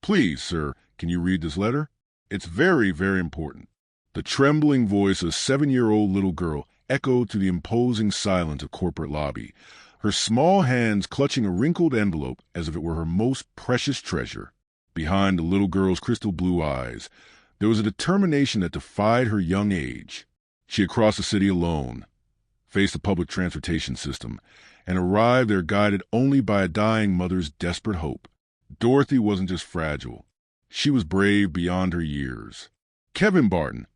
Please, sir, can you read this letter? It's very, very important. The trembling voice of a 7-year-old little girl echoed through the imposing silence of corporate lobby, her small hands clutching a wrinkled envelope as if it were her most precious treasure. Behind the little girl's crystal blue eyes, there was a determination that defied her young age. She had crossed the city alone, faced the public transportation system, and arrived there guided only by a dying mother's desperate hope. Dorothy wasn't just fragile. She was brave beyond her years. Kevin Barton,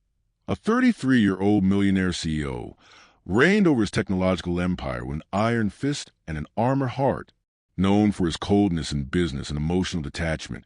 a 33-year-old millionaire CEO, reigned over his technological empire with an iron fist and an armored heart, known for his coldness in business and emotional detachment.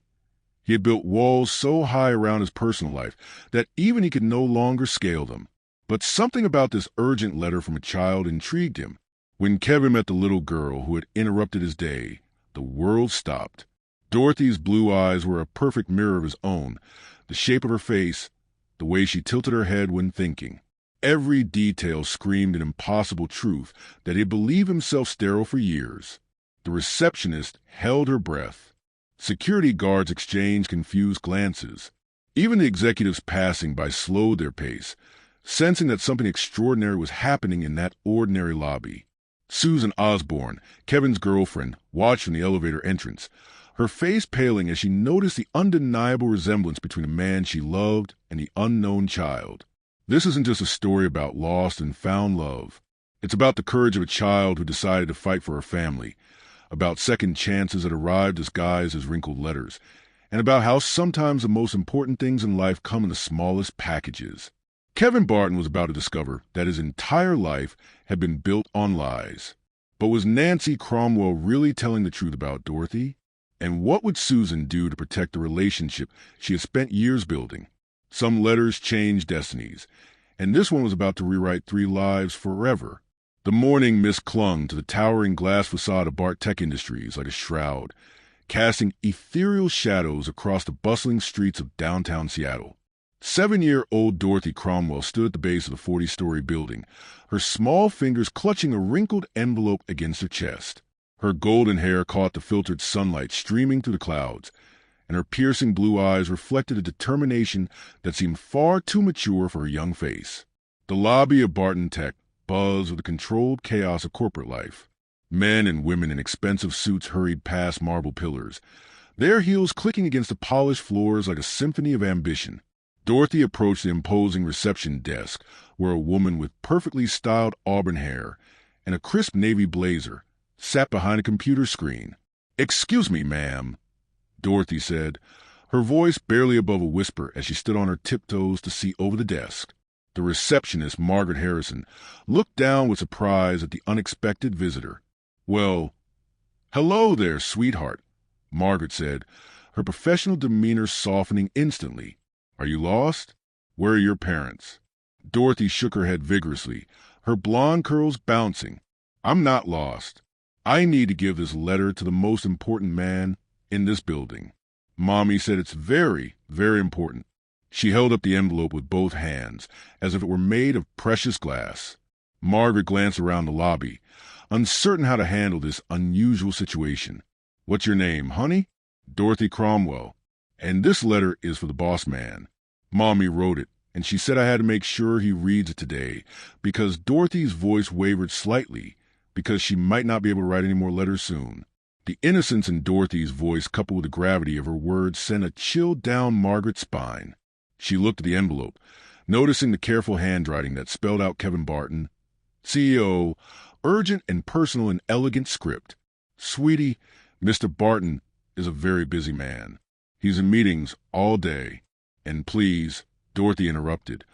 He had built walls so high around his personal life that even he could no longer scale them. But something about this urgent letter from a child intrigued him. When Kevin met the little girl who had interrupted his day, the world stopped. Dorothy's blue eyes were a perfect mirror of his own, the shape of her face, the way she tilted her head when thinking. Every detail screamed an impossible truth that he had believed himself sterile for years. The receptionist held her breath. Security guards exchanged confused glances. Even the executives passing by slowed their pace, sensing that something extraordinary was happening in that ordinary lobby. Susan Osborne, Kevin's girlfriend, watched from the elevator entrance, her face paling as she noticed the undeniable resemblance between a man she loved and the unknown child. This isn't just a story about lost and found love. It's about the courage of a child who decided to fight for her family, about second chances that arrived disguised as wrinkled letters, and about how sometimes the most important things in life come in the smallest packages. Kevin Barton was about to discover that his entire life had been built on lies. But was Nancy Cromwell really telling the truth about Dorothy? And what would Susan do to protect the relationship she had spent years building? Some letters changed destinies, and this one was about to rewrite 3 lives forever. The morning mist clung to the towering glass facade of Bart Tech Industries like a shroud, casting ethereal shadows across the bustling streets of downtown Seattle. 7-year-old Dorothy Cromwell stood at the base of the 40-story building, her small fingers clutching a wrinkled envelope against her chest. Her golden hair caught the filtered sunlight streaming through the clouds, and her piercing blue eyes reflected a determination that seemed far too mature for her young face. The lobby of Barton Tech buzzed with the controlled chaos of corporate life. Men and women in expensive suits hurried past marble pillars, their heels clicking against the polished floors like a symphony of ambition. Dorothy approached the imposing reception desk, where a woman with perfectly styled auburn hair and a crisp navy blazer sat behind a computer screen. "Excuse me, ma'am," Dorothy said, her voice barely above a whisper as she stood on her tiptoes to see over the desk. The receptionist, Margaret Harrison, looked down with surprise at the unexpected visitor. "Well, hello there, sweetheart," Margaret said, her professional demeanor softening instantly. "Are you lost? Where are your parents?" Dorothy shook her head vigorously, her blonde curls bouncing. "I'm not lost. I need to give this letter to the most important man in this building. Mommy said it's very, very important." She held up the envelope with both hands, as if it were made of precious glass. Margaret glanced around the lobby, uncertain how to handle this unusual situation. "What's your name, honey?" "Dorothy Cromwell. And this letter is for the boss man. Mommy wrote it, and she said I had to make sure he reads it today, because Dorothy's voice wavered slightly, because she might not be able to write any more letters soon. The innocence in Dorothy's voice coupled with the gravity of her words sent a chill down Margaret's spine. She looked at the envelope, noticing the careful handwriting that spelled out Kevin Barton, CEO, urgent and personal in elegant script. "Sweetie, Mr. Barton is a very busy man. He's in meetings all day. And please," Dorothy interrupted,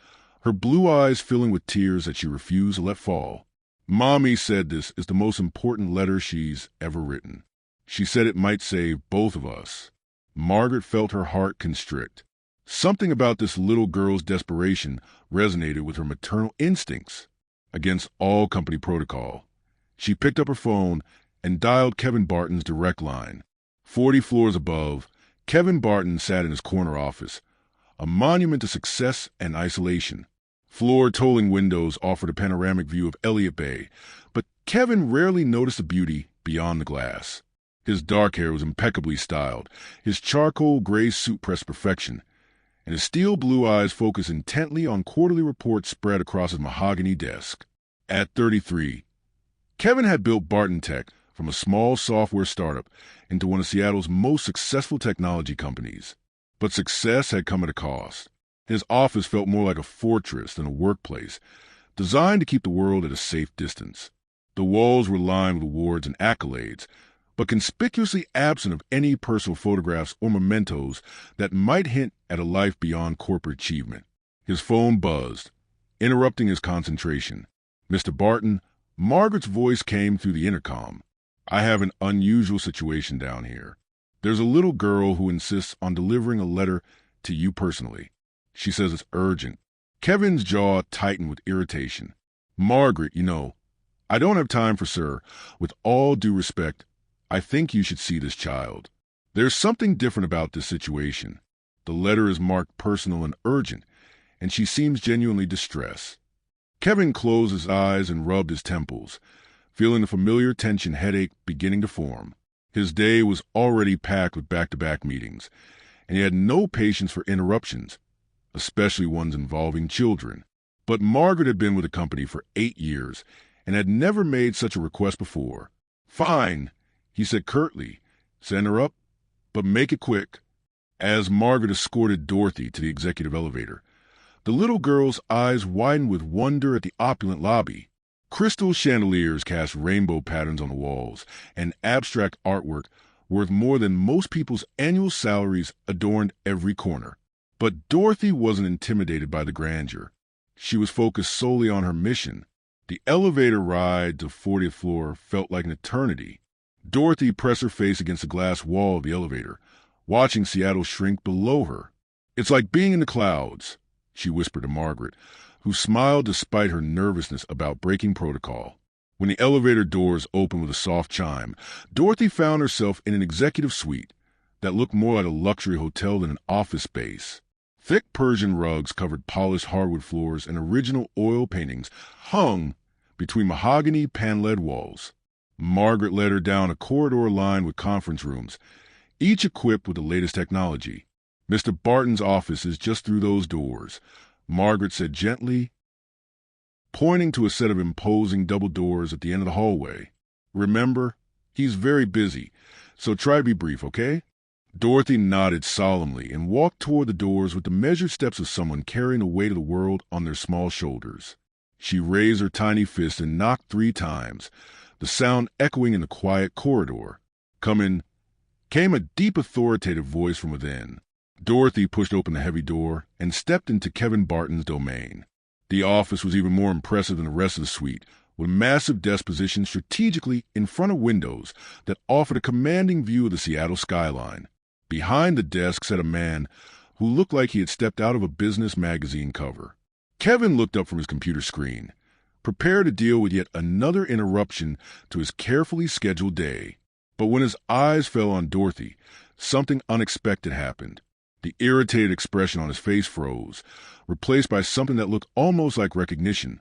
her blue eyes filling with tears that she refused to let fall. "Mommy said this is the most important letter she's ever written. She said it might save both of us." Margaret felt her heart constrict. Something about this little girl's desperation resonated with her maternal instincts. Against all company protocol, she picked up her phone and dialed Kevin Barton's direct line. 40 floors above, Kevin Barton sat in his corner office, a monument to success and isolation. Floor-tolling windows offered a panoramic view of Elliott Bay, but Kevin rarely noticed the beauty beyond the glass. His dark hair was impeccably styled, his charcoal gray suit pressed perfection, and his steel blue eyes focused intently on quarterly reports spread across his mahogany desk. At 33, Kevin had built Barton Tech from a small software startup into one of Seattle's most successful technology companies. But success had come at a cost. His office felt more like a fortress than a workplace, designed to keep the world at a safe distance. The walls were lined with awards and accolades, but conspicuously absent of any personal photographs or mementos that might hint at a life beyond corporate achievement. His phone buzzed, interrupting his concentration. "Mr. Barton," Margaret's voice came through the intercom. "I have an unusual situation down here. There's a little girl who insists on delivering a letter to you personally. She says it's urgent." Kevin's jaw tightened with irritation. "Margaret, I don't have time for sir. With all due respect, I think you should see this child. There's something different about this situation. The letter is marked personal and urgent, and she seems genuinely distressed." Kevin closed his eyes and rubbed his temples, feeling the familiar tension headache beginning to form. His day was already packed with back-to-back meetings, and he had no patience for interruptions, especially ones involving children. But Margaret had been with the company for 8 years and had never made such a request before. "Fine," he said curtly. "Send her up, but make it quick." As Margaret escorted Dorothy to the executive elevator, the little girl's eyes widened with wonder at the opulent lobby. Crystal chandeliers cast rainbow patterns on the walls, and abstract artwork worth more than most people's annual salaries adorned every corner. But Dorothy wasn't intimidated by the grandeur. She was focused solely on her mission. The elevator ride to 40th floor felt like an eternity. Dorothy pressed her face against the glass wall of the elevator, watching Seattle shrink below her. "It's like being in the clouds," she whispered to Margaret, who smiled despite her nervousness about breaking protocol. When the elevator doors opened with a soft chime, Dorothy found herself in an executive suite that looked more like a luxury hotel than an office space. Thick Persian rugs covered polished hardwood floors, and original oil paintings hung between mahogany pan-led walls. Margaret led her down a corridor lined with conference rooms, each equipped with the latest technology. "Mr. Barton's office is just through those doors," Margaret said gently, pointing to a set of imposing double doors at the end of the hallway. "Remember, he's very busy, so try to be brief, okay?" Dorothy nodded solemnly and walked toward the doors with the measured steps of someone carrying the weight of the world on their small shoulders. She raised her tiny fist and knocked 3 times, the sound echoing in the quiet corridor. "Come in," came a deep authoritative voice from within. Dorothy pushed open the heavy door and stepped into Kevin Barton's domain. The office was even more impressive than the rest of the suite, with massive desks positioned strategically in front of windows that offered a commanding view of the Seattle skyline. Behind the desk sat a man who looked like he had stepped out of a business magazine cover. Kevin looked up from his computer screen, prepared to deal with yet another interruption to his carefully scheduled day. But when his eyes fell on Dorothy, something unexpected happened. The irritated expression on his face froze, replaced by something that looked almost like recognition,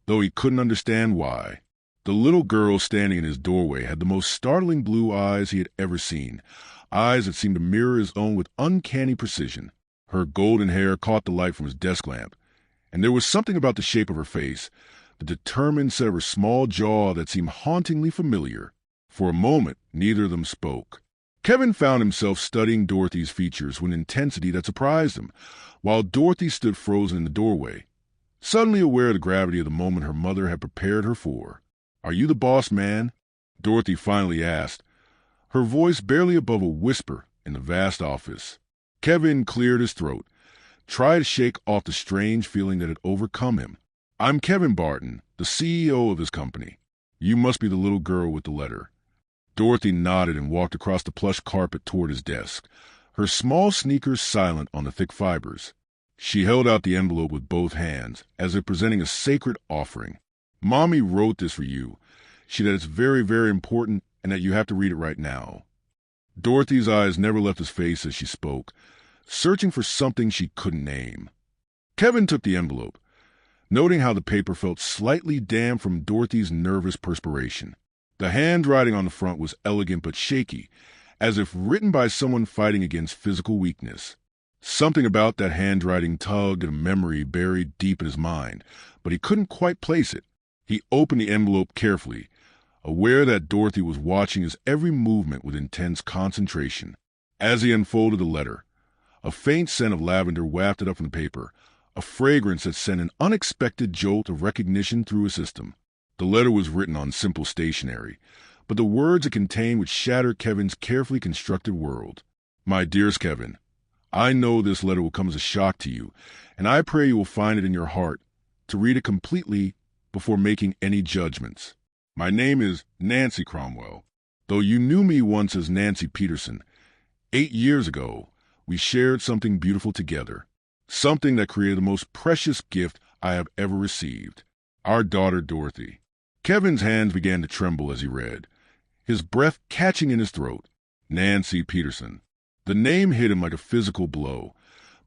though he couldn't understand why. The little girl standing in his doorway had the most startling blue eyes he had ever seen, eyes that seemed to mirror his own with uncanny precision. Her golden hair caught the light from his desk lamp, and there was something about the shape of her face, the determined set of her small jaw, that seemed hauntingly familiar. For a moment, neither of them spoke. Kevin found himself studying Dorothy's features with an intensity that surprised him, while Dorothy stood frozen in the doorway, suddenly aware of the gravity of the moment her mother had prepared her for. "Are you the boss man?" Dorothy finally asked, her voice barely above a whisper in the vast office. Kevin cleared his throat, tried to shake off the strange feeling that had overcome him. "I'm Kevin Barton, the CEO of this company. You must be the little girl with the letter." Dorothy nodded and walked across the plush carpet toward his desk, her small sneakers silent on the thick fibers. She held out the envelope with both hands, as if presenting a sacred offering. "Mommy wrote this for you. She said it's very, very important and that you have to read it right now." Dorothy's eyes never left his face as she spoke, searching for something she couldn't name. Kevin took the envelope, noting how the paper felt slightly damp from Dorothy's nervous perspiration. The handwriting on the front was elegant but shaky, as if written by someone fighting against physical weakness. Something about that handwriting tugged at a memory buried deep in his mind, but he couldn't quite place it. He opened the envelope carefully, aware that Dorothy was watching his every movement with intense concentration. As he unfolded the letter, a faint scent of lavender wafted up from the paper, a fragrance that sent an unexpected jolt of recognition through his system. The letter was written on simple stationery, but the words it contained would shatter Kevin's carefully constructed world. My dearest Kevin, I know this letter will come as a shock to you, and I pray you will find it in your heart to read it completely before making any judgments. My name is Nancy Cromwell. Though you knew me once as Nancy Peterson, 8 years ago, we shared something beautiful together, something that created the most precious gift I have ever received, our daughter Dorothy. Kevin's hands began to tremble as he read, his breath catching in his throat. Nancy Peterson. The name hit him like a physical blow,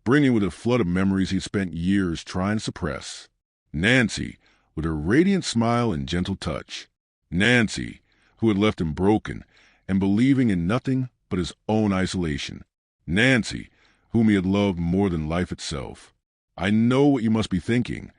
bringing with it a flood of memories he'd spent years trying to suppress. Nancy, with her radiant smile and gentle touch. Nancy, who had left him broken and believing in nothing but his own isolation. Nancy, whom he had loved more than life itself. I know what you must be thinking.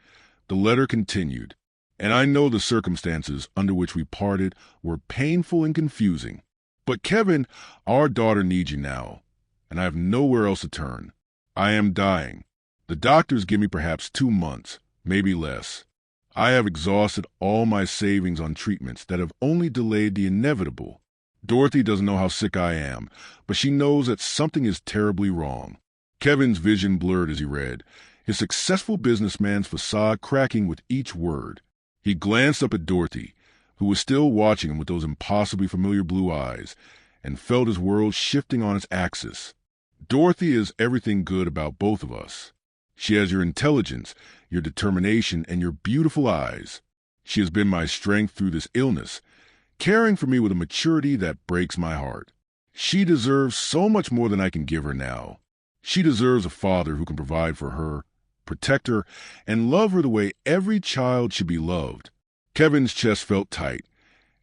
The letter continued, and I know the circumstances under which we parted were painful and confusing. But Kevin, our daughter needs you now, and I have nowhere else to turn. I am dying. The doctors give me perhaps 2 months, maybe less. I have exhausted all my savings on treatments that have only delayed the inevitable. Dorothy doesn't know how sick I am, but she knows that something is terribly wrong. Kevin's vision blurred as he read, his successful businessman's facade cracking with each word. He glanced up at Dorothy, who was still watching him with those impossibly familiar blue eyes, and felt his world shifting on its axis. Dorothy is everything good about both of us. She has your intelligence, your determination, and your beautiful eyes. She has been my strength through this illness, caring for me with a maturity that breaks my heart. She deserves so much more than I can give her now. She deserves a father who can provide for her, protect her, and love her the way every child should be loved. Kevin's chest felt tight,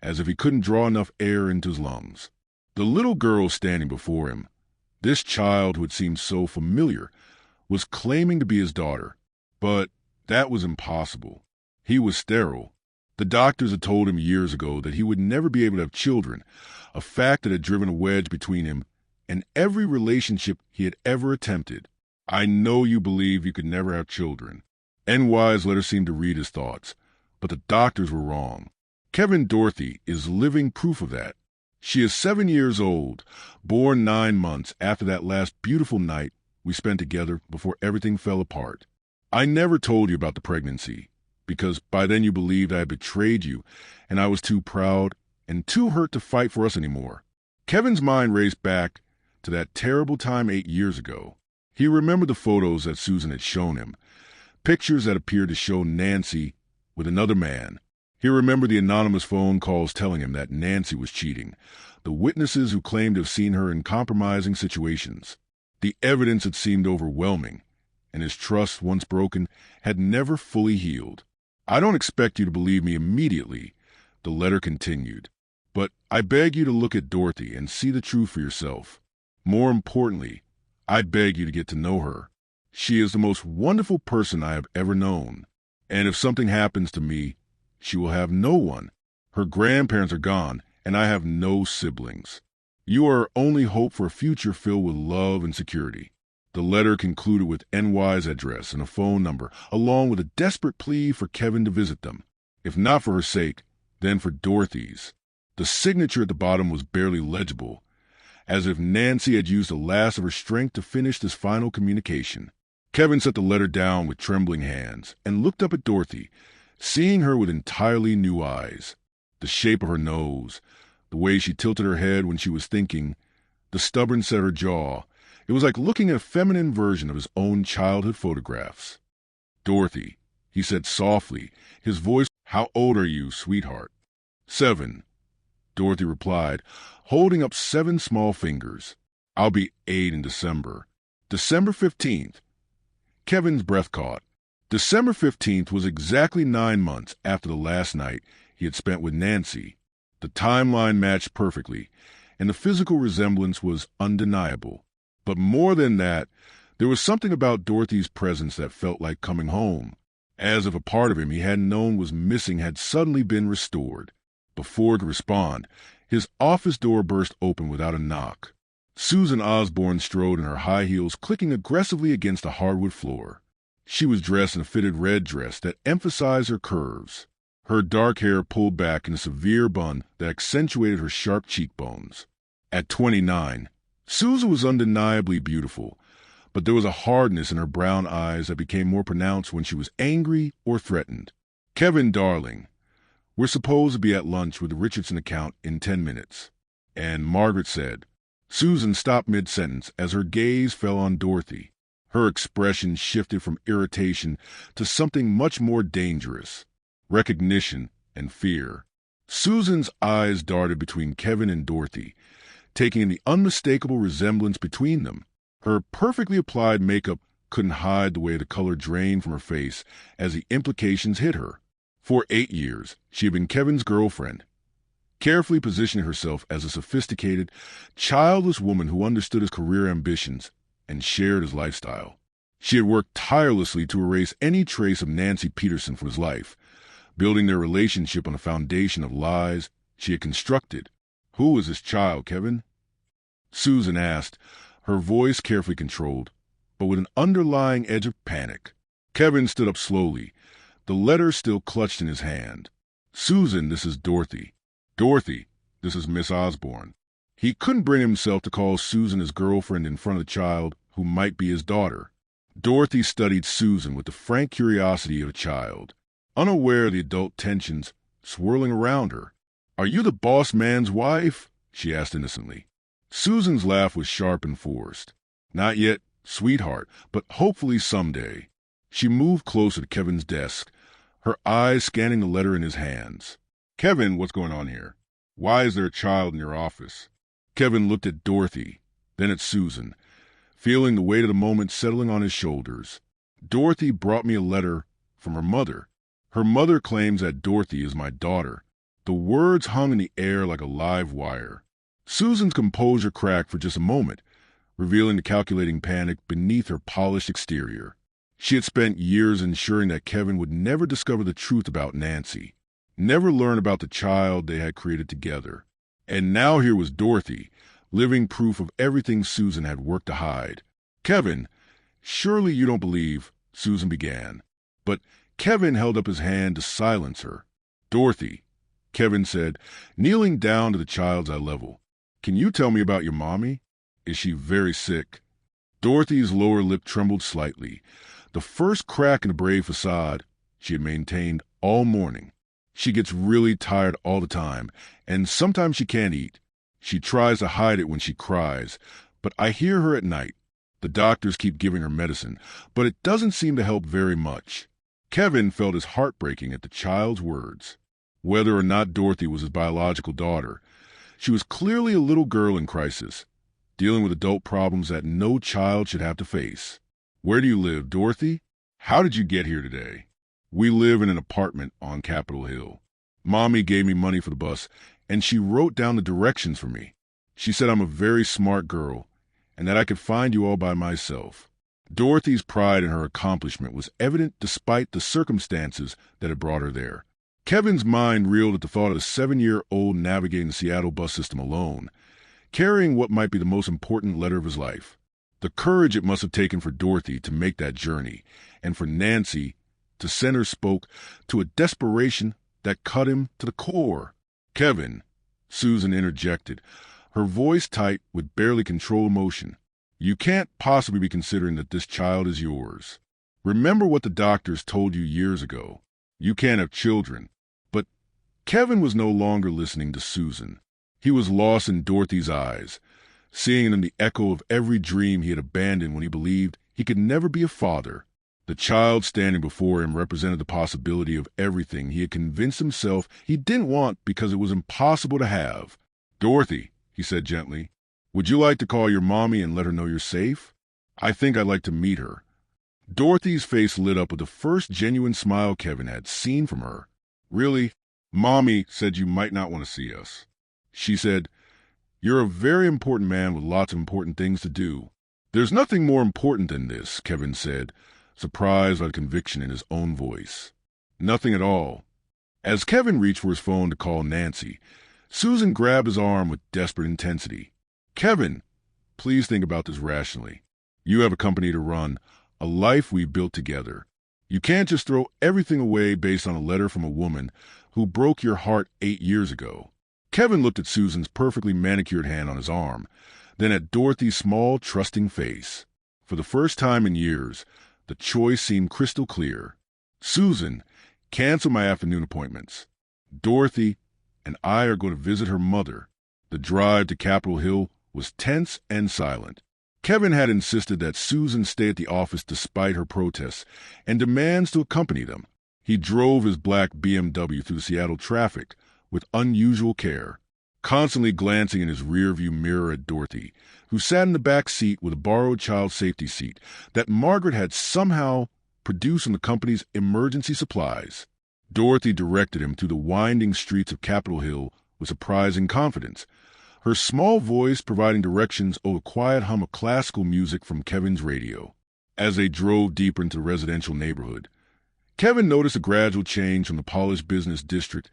as if he couldn't draw enough air into his lungs. The little girl standing before him, this child who had seemed so familiar, was claiming to be his daughter. But that was impossible. He was sterile. The doctors had told him years ago that he would never be able to have children, a fact that had driven a wedge between him and every relationship he had ever attempted. I know you believe you could never have children. NY's letter seemed to read his thoughts, but the doctors were wrong. Kevin Dorothy is living proof of that. She is 7 years old, born 9 months after that last beautiful night we spent together before everything fell apart. I never told you about the pregnancy, because by then you believed I had betrayed you, and I was too proud and too hurt to fight for us anymore. Kevin's mind raced back to that terrible time 8 years ago. He remembered the photos that Susan had shown him, pictures that appeared to show Nancy with another man. He remembered the anonymous phone calls telling him that Nancy was cheating, the witnesses who claimed to have seen her in compromising situations. The evidence had seemed overwhelming, and his trust, once broken, had never fully healed. I don't expect you to believe me immediately, the letter continued, but I beg you to look at Dorothy and see the truth for yourself. More importantly, I beg you to get to know her. She is the most wonderful person I have ever known, and if something happens to me, she will have no one. Her grandparents are gone, and I have no siblings. You are her only hope for a future filled with love and security. The letter concluded with NY's address and a phone number, along with a desperate plea for Kevin to visit them. If not for her sake, then for Dorothy's. The signature at the bottom was barely legible, as if Nancy had used the last of her strength to finish this final communication. Kevin set the letter down with trembling hands and looked up at Dorothy, seeing her with entirely new eyes. The shape of her nose, the way she tilted her head when she was thinking, the stubborn set of her jaw. It was like looking at a feminine version of his own childhood photographs. Dorothy, he said softly, his voice, how old are you, sweetheart? 7, Dorothy replied, holding up 7 small fingers. I'll be 8 in December. December 15th. Kevin's breath caught. December 15th was exactly 9 months after the last night he had spent with Nancy. The timeline matched perfectly, and the physical resemblance was undeniable. But more than that, there was something about Dorothy's presence that felt like coming home, as if a part of him he hadn't known was missing had suddenly been restored. Before he could respond, his office door burst open without a knock. Susan Osborne strode in her high heels, clicking aggressively against the hardwood floor. She was dressed in a fitted red dress that emphasized her curves, her dark hair pulled back in a severe bun that accentuated her sharp cheekbones. At 29, Susan was undeniably beautiful, but there was a hardness in her brown eyes that became more pronounced when she was angry or threatened. "Kevin, darling, we're supposed to be at lunch with the Richardson account in 10 minutes. And Margaret said. Susan stopped mid-sentence as her gaze fell on Dorothy. Her expression shifted from irritation to something much more dangerous, recognition and fear. Susan's eyes darted between Kevin and Dorothy, taking in the unmistakable resemblance between them. Her perfectly applied makeup couldn't hide the way the color drained from her face as the implications hit her. For 8 years, she had been Kevin's girlfriend, carefully positioning herself as a sophisticated, childless woman who understood his career ambitions and shared his lifestyle. She had worked tirelessly to erase any trace of Nancy Peterson from his life, building their relationship on a foundation of lies she had constructed. "Who is this child, Kevin?" Susan asked, her voice carefully controlled, but with an underlying edge of panic. Kevin stood up slowly, the letter still clutched in his hand. "Susan, this is Dorothy. Dorothy, this is Miss Osborne." He couldn't bring himself to call Susan his girlfriend in front of the child who might be his daughter. Dorothy studied Susan with the frank curiosity of a child, unaware of the adult tensions swirling around her. "Are you the boss man's wife?" she asked innocently. Susan's laugh was sharp and forced. "Not yet, sweetheart, but hopefully someday." She moved closer to Kevin's desk, her eyes scanning the letter in his hands. "Kevin, what's going on here? Why is there a child in your office?" Kevin looked at Dorothy, then at Susan, feeling the weight of the moment settling on his shoulders. "Dorothy brought me a letter from her mother. Her mother claims that Dorothy is my daughter." The words hung in the air like a live wire. Susan's composure cracked for just a moment, revealing the calculating panic beneath her polished exterior. She had spent years ensuring that Kevin would never discover the truth about Nancy, never learn about the child they had created together. And now here was Dorothy, living proof of everything Susan had worked to hide. "Kevin, surely you don't believe," Susan began. But Kevin held up his hand to silence her. "Dorothy," Kevin said, kneeling down to the child's eye level, "can you tell me about your mommy? Is she very sick?" Dorothy's lower lip trembled slightly, the first crack in the brave facade she had maintained all morning. "She gets really tired all the time, and sometimes she can't eat. She tries to hide it when she cries, but I hear her at night. The doctors keep giving her medicine, but it doesn't seem to help very much." Kevin felt his heart breaking at the child's words. Whether or not Dorothy was his biological daughter, she was clearly a little girl in crisis, dealing with adult problems that no child should have to face. "Where do you live, Dorothy? How did you get here today?" "We live in an apartment on Capitol Hill. Mommy gave me money for the bus, and she wrote down the directions for me. She said I'm a very smart girl, and that I could find you all by myself." Dorothy's pride in her accomplishment was evident despite the circumstances that had brought her there. Kevin's mind reeled at the thought of a 7-year-old navigating the Seattle bus system alone, carrying what might be the most important letter of his life. The courage it must have taken for Dorothy to make that journey, and for Nancy to send her spoke to a desperation that cut him to the core. "Kevin," Susan interjected, her voice tight with barely controlled emotion, "you can't possibly be considering that this child is yours. Remember what the doctors told you years ago. You can't have children." But Kevin was no longer listening to Susan. He was lost in Dorothy's eyes, seeing in them the echo of every dream he had abandoned when he believed he could never be a father. The child standing before him represented the possibility of everything he had convinced himself he didn't want because it was impossible to have. "Dorothy," he said gently, "would you like to call your mommy and let her know you're safe? I think I'd like to meet her." Dorothy's face lit up with the first genuine smile Kevin had seen from her. "Really? Mommy said you might not want to see us. She said, "You're a very important man with lots of important things to do." "There's nothing more important than this," Kevin said, surprised by the conviction in his own voice. "Nothing at all." As Kevin reached for his phone to call Nancy, Susan grabbed his arm with desperate intensity. "Kevin, please think about this rationally. You have a company to run, a life we built together. You can't just throw everything away based on a letter from a woman who broke your heart 8 years ago." Kevin looked at Susan's perfectly manicured hand on his arm, then at Dorothy's small, trusting face. For the first time in years, the choice seemed crystal clear. "Susan, cancel my afternoon appointments. Dorothy and I are going to visit her mother." The drive to Capitol Hill was tense and silent. Kevin had insisted that Susan stay at the office despite her protests and demands to accompany them. He drove his black BMW through the Seattle traffic with unusual care, constantly glancing in his rearview mirror at Dorothy, who sat in the back seat with a borrowed child safety seat that Margaret had somehow produced from the company's emergency supplies. Dorothy directed him through the winding streets of Capitol Hill with surprising confidence, her small voice providing directions over the quiet hum of classical music from Kevin's radio. As they drove deeper into the residential neighborhood, Kevin noticed a gradual change from the polished business district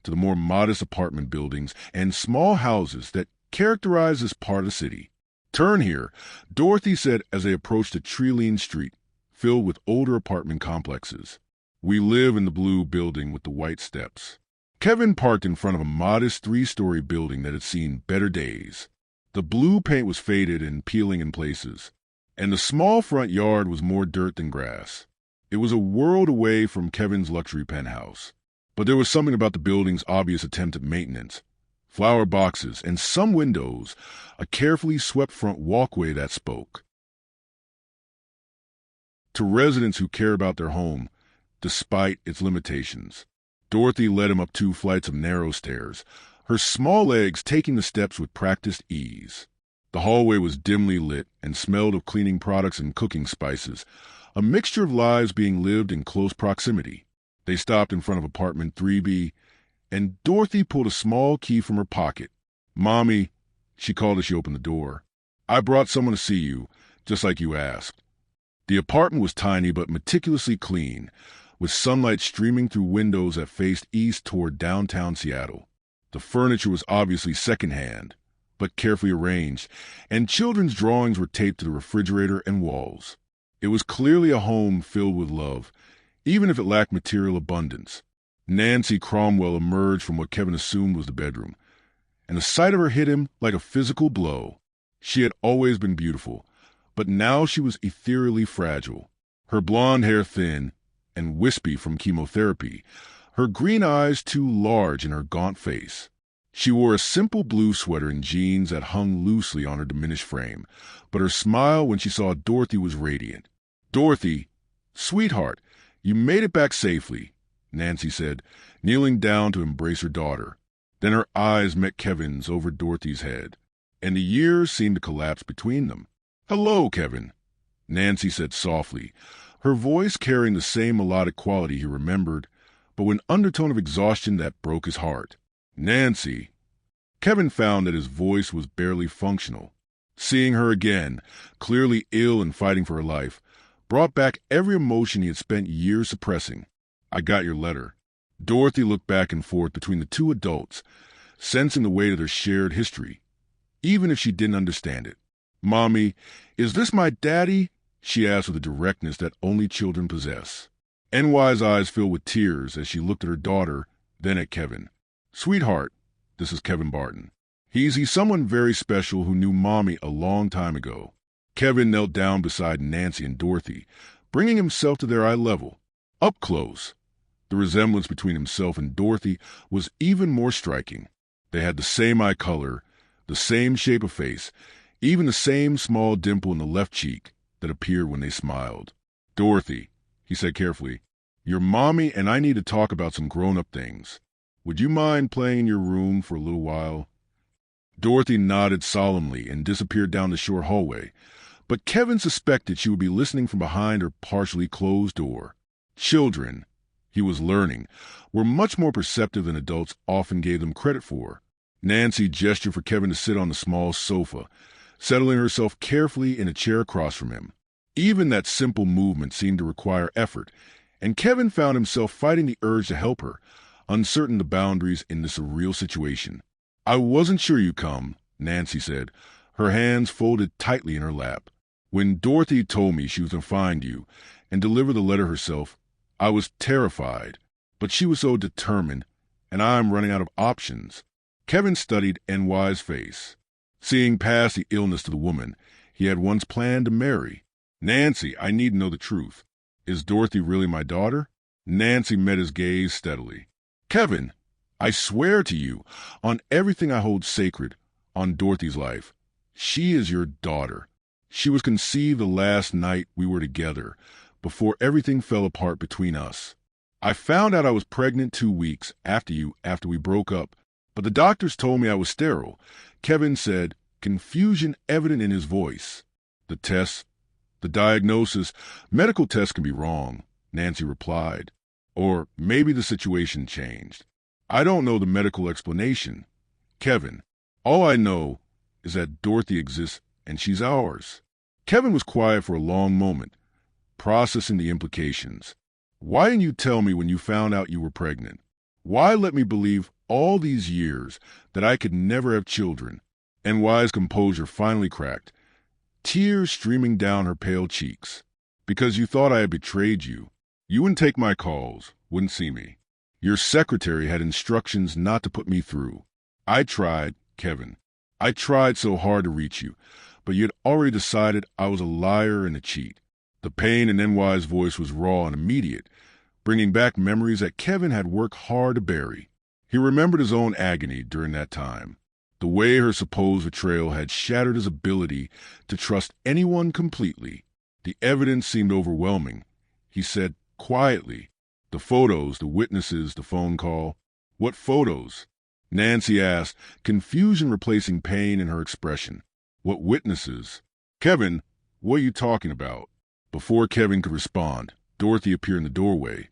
to the more modest apartment buildings and small houses that characterized this part of the city. "Turn here," Dorothy said as they approached a tree-lined street filled with older apartment complexes. "We live in the blue building with the white steps." Kevin parked in front of a modest 3-story building that had seen better days. The blue paint was faded and peeling in places, and the small front yard was more dirt than grass. It was a world away from Kevin's luxury penthouse. But there was something about the building's obvious attempt at maintenance. Flower boxes and some windows, a carefully swept front walkway that spoke to residents who care about their home, despite its limitations. Dorothy led him up 2 flights of narrow stairs, her small legs taking the steps with practiced ease. The hallway was dimly lit and smelled of cleaning products and cooking spices, a mixture of lives being lived in close proximity. They stopped in front of apartment 3B, and Dorothy pulled a small key from her pocket. "Mommy," she called as she opened the door, "I brought someone to see you, just like you asked." The apartment was tiny but meticulously clean, with sunlight streaming through windows that faced east toward downtown Seattle. The furniture was obviously secondhand, but carefully arranged, and children's drawings were taped to the refrigerator and walls. It was clearly a home filled with love, even if it lacked material abundance. Nancy Cromwell emerged from what Kevin assumed was the bedroom, and the sight of her hit him like a physical blow. She had always been beautiful, but now she was ethereally fragile. Her blonde hair thin and wispy from chemotherapy, her green eyes too large in her gaunt face. She wore a simple blue sweater and jeans that hung loosely on her diminished frame, but her smile when she saw Dorothy was radiant. "Dorothy, sweetheart, you made it back safely," Nancy said, kneeling down to embrace her daughter. Then her eyes met Kevin's over Dorothy's head, and the years seemed to collapse between them. "Hello, Kevin," Nancy said softly, her voice carrying the same melodic quality he remembered, but with an undertone of exhaustion that broke his heart. "Nancy." Kevin found that his voice was barely functional. Seeing her again, clearly ill and fighting for her life, brought back every emotion he had spent years suppressing. "I got your letter." Dorothy looked back and forth between the two adults, sensing the weight of their shared history, even if she didn't understand it. "Mommy, is this my daddy?" she asked with a directness that only children possess. NY's eyes filled with tears as she looked at her daughter, then at Kevin. "Sweetheart, this is Kevin Barton. He's someone very special who knew Mommy a long time ago." Kevin knelt down beside Nancy and Dorothy, bringing himself to their eye level. Up close, the resemblance between himself and Dorothy was even more striking. They had the same eye color, the same shape of face, even the same small dimple in the left cheek that appeared when they smiled. "Dorothy," he said carefully, "your Mommy and I need to talk about some grown-up things. Would you mind playing in your room for a little while?" Dorothy nodded solemnly and disappeared down the short hallway, but Kevin suspected she would be listening from behind her partially closed door. Children, He was learning, were much more perceptive than adults often gave them credit for. Nancy gestured for Kevin to sit on the small sofa, settling herself carefully in a chair across from him. Even that simple movement seemed to require effort, and Kevin found himself fighting the urge to help her, uncertain the boundaries in this surreal situation. "I wasn't sure you'd come," Nancy said, her hands folded tightly in her lap. "When Dorothy told me she was going to find you and deliver the letter herself, I was terrified, but she was so determined, and I'm running out of options." Kevin studied NY's face. Seeing past the illness to the woman he had once planned to marry. "Nancy, I need to know the truth. Is Dorothy really my daughter?" Nancy met his gaze steadily. "Kevin, I swear to you, on everything I hold sacred, on Dorothy's life, she is your daughter. She was conceived the last night we were together, before everything fell apart between us. I found out I was pregnant 2 weeks after we broke up, but the doctors told me I was sterile," Kevin said, confusion evident in his voice. "The tests, the diagnosis, medical tests can be wrong," Nancy replied. "Or maybe the situation changed. I don't know the medical explanation. Kevin, all I know is that Dorothy exists and she's ours." Kevin was quiet for a long moment, processing the implications. "Why didn't you tell me when you found out you were pregnant? Why let me believe all these years that I could never have children?" NY's composure finally cracked, tears streaming down her pale cheeks. "Because you thought I had betrayed you. You wouldn't take my calls, wouldn't see me. Your secretary had instructions not to put me through. I tried, Kevin. I tried so hard to reach you, but you had already decided I was a liar and a cheat." The pain in NY's voice was raw and immediate, bringing back memories that Kevin had worked hard to bury. He remembered his own agony during that time. The way her supposed betrayal had shattered his ability to trust anyone completely. The evidence seemed overwhelming. He said quietly, "The photos, the witnesses, the phone call." "What photos?" Nancy asked, confusion replacing pain in her expression. "What witnesses?" "Kevin, what are you talking about?" Before Kevin could respond, Dorothy appeared in the doorway,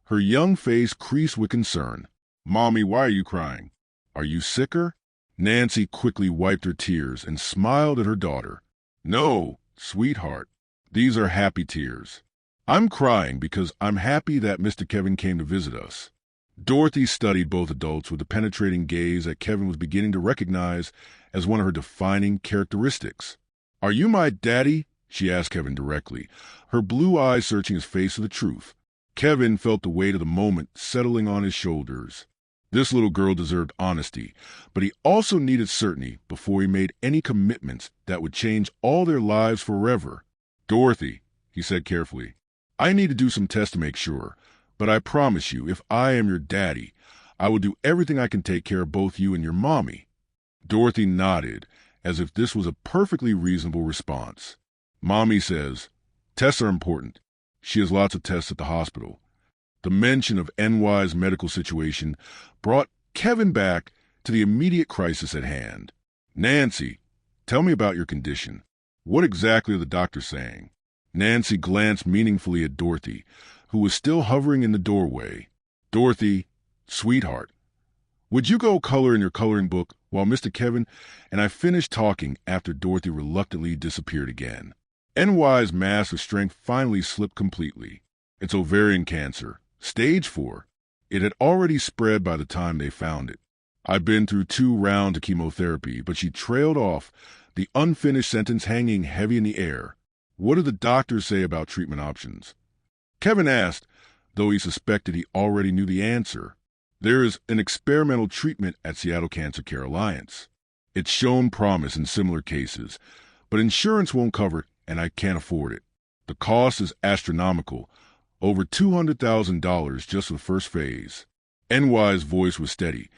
her young face creased with concern. "Mommy, why are you crying? Are you sicker?" Nancy quickly wiped her tears and smiled at her daughter. "No, sweetheart, these are happy tears. I'm crying because I'm happy that Mr. Kevin came to visit us." Dorothy studied both adults with a penetrating gaze that Kevin was beginning to recognize as one of her defining characteristics. "Are you my daddy?" she asked Kevin directly, her blue eyes searching his face for the truth. Kevin felt the weight of the moment settling on his shoulders. This little girl deserved honesty, but he also needed certainty before he made any commitments that would change all their lives forever. "Dorothy," he said carefully, "I need to do some tests to make sure, but I promise you, if I am your daddy, I will do everything I can take care of both you and your mommy." Dorothy nodded, as if this was a perfectly reasonable response. "Mommy says tests are important. She has lots of tests at the hospital." The mention of NY's medical situation brought Kevin back to the immediate crisis at hand. "Nancy, tell me about your condition. What exactly are the doctors saying?" Nancy glanced meaningfully at Dorothy, who was still hovering in the doorway. "Dorothy, sweetheart, would you go color in your coloring book while Mr. Kevin and I finish talking?" After Dorothy reluctantly disappeared again. NY's mask of strength finally slipped completely. "It's ovarian cancer. Stage 4. It had already spread by the time they found it. I've been through 2 rounds of chemotherapy," but she trailed off, the unfinished sentence hanging heavy in the air. "What do the doctors say about treatment options?" Kevin asked, though he suspected he already knew the answer. "There is an experimental treatment at Seattle Cancer Care Alliance. It's shown promise in similar cases, but insurance won't cover it and I can't afford it. The cost is astronomical, over $200,000 just for the first phase." NY's voice was steady,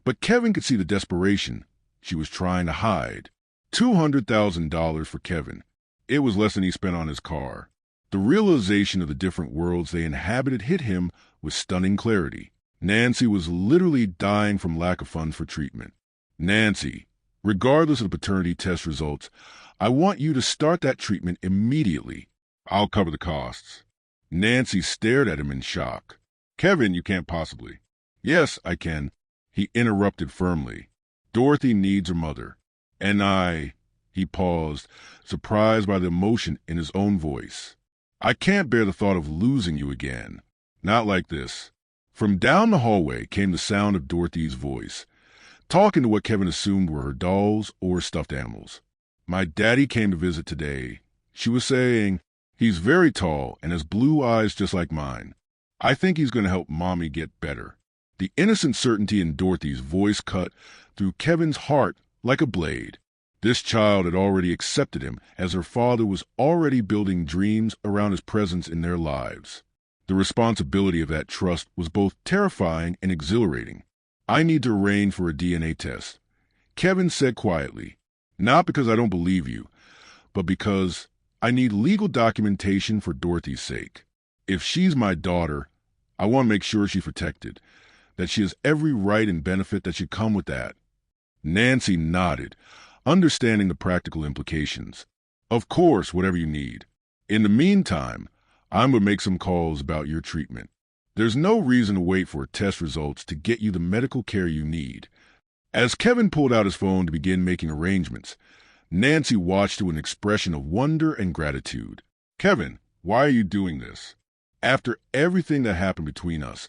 but Kevin could see the desperation she was trying to hide. $200,000 for Kevin. It was less than he spent on his car. The realization of the different worlds they inhabited hit him with stunning clarity. Nancy was literally dying from lack of funds for treatment. "Nancy, regardless of the paternity test results, I want you to start that treatment immediately. I'll cover the costs." Nancy stared at him in shock. Kevin, you can't possibly. Yes, I can. He interrupted firmly. Dorothy needs her mother. And he paused, surprised by the emotion in his own voice. I can't bear the thought of losing you again. Not like this. From down the hallway came the sound of Dorothy's voice, talking to what Kevin assumed were her dolls or stuffed animals. My daddy came to visit today. She was saying, he's very tall and has blue eyes just like mine. I think he's going to help Mommy get better. The innocent certainty in Dorothy's voice cut through Kevin's heart like a blade. This child had already accepted him, as her father was already building dreams around his presence in their lives. The responsibility of that trust was both terrifying and exhilarating. I need to arrange for a DNA test, Kevin said quietly. Not because I don't believe you, but because I need legal documentation for Dorothy's sake. If she's my daughter, I want to make sure she's protected, that she has every right and benefit that should come with that. Nancy nodded, understanding the practical implications. Of course, whatever you need. In the meantime, I'm going to make some calls about your treatment. There's no reason to wait for test results to get you the medical care you need. As Kevin pulled out his phone to begin making arrangements, Nancy watched with an expression of wonder and gratitude. Kevin, why are you doing this? After everything that happened between us,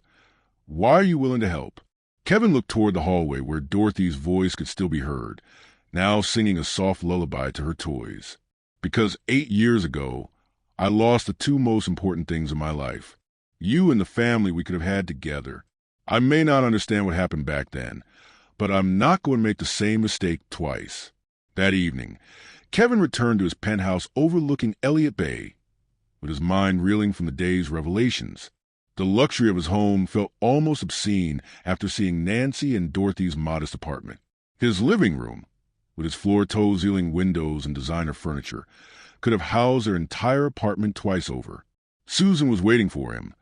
why are you willing to help? Kevin looked toward the hallway where Dorothy's voice could still be heard, now singing a soft lullaby to her toys. Because 8 years ago, I lost the two most important things in my life. You and the family we could have had together. I may not understand what happened back then, but I'm not going to make the same mistake twice. That evening, Kevin returned to his penthouse overlooking Elliott Bay, with his mind reeling from the day's revelations. The luxury of his home felt almost obscene after seeing Nancy and Dorothy's modest apartment. His living room, with its floor-to-ceiling windows and designer furniture, could have housed their entire apartment twice over. Susan was waiting for him,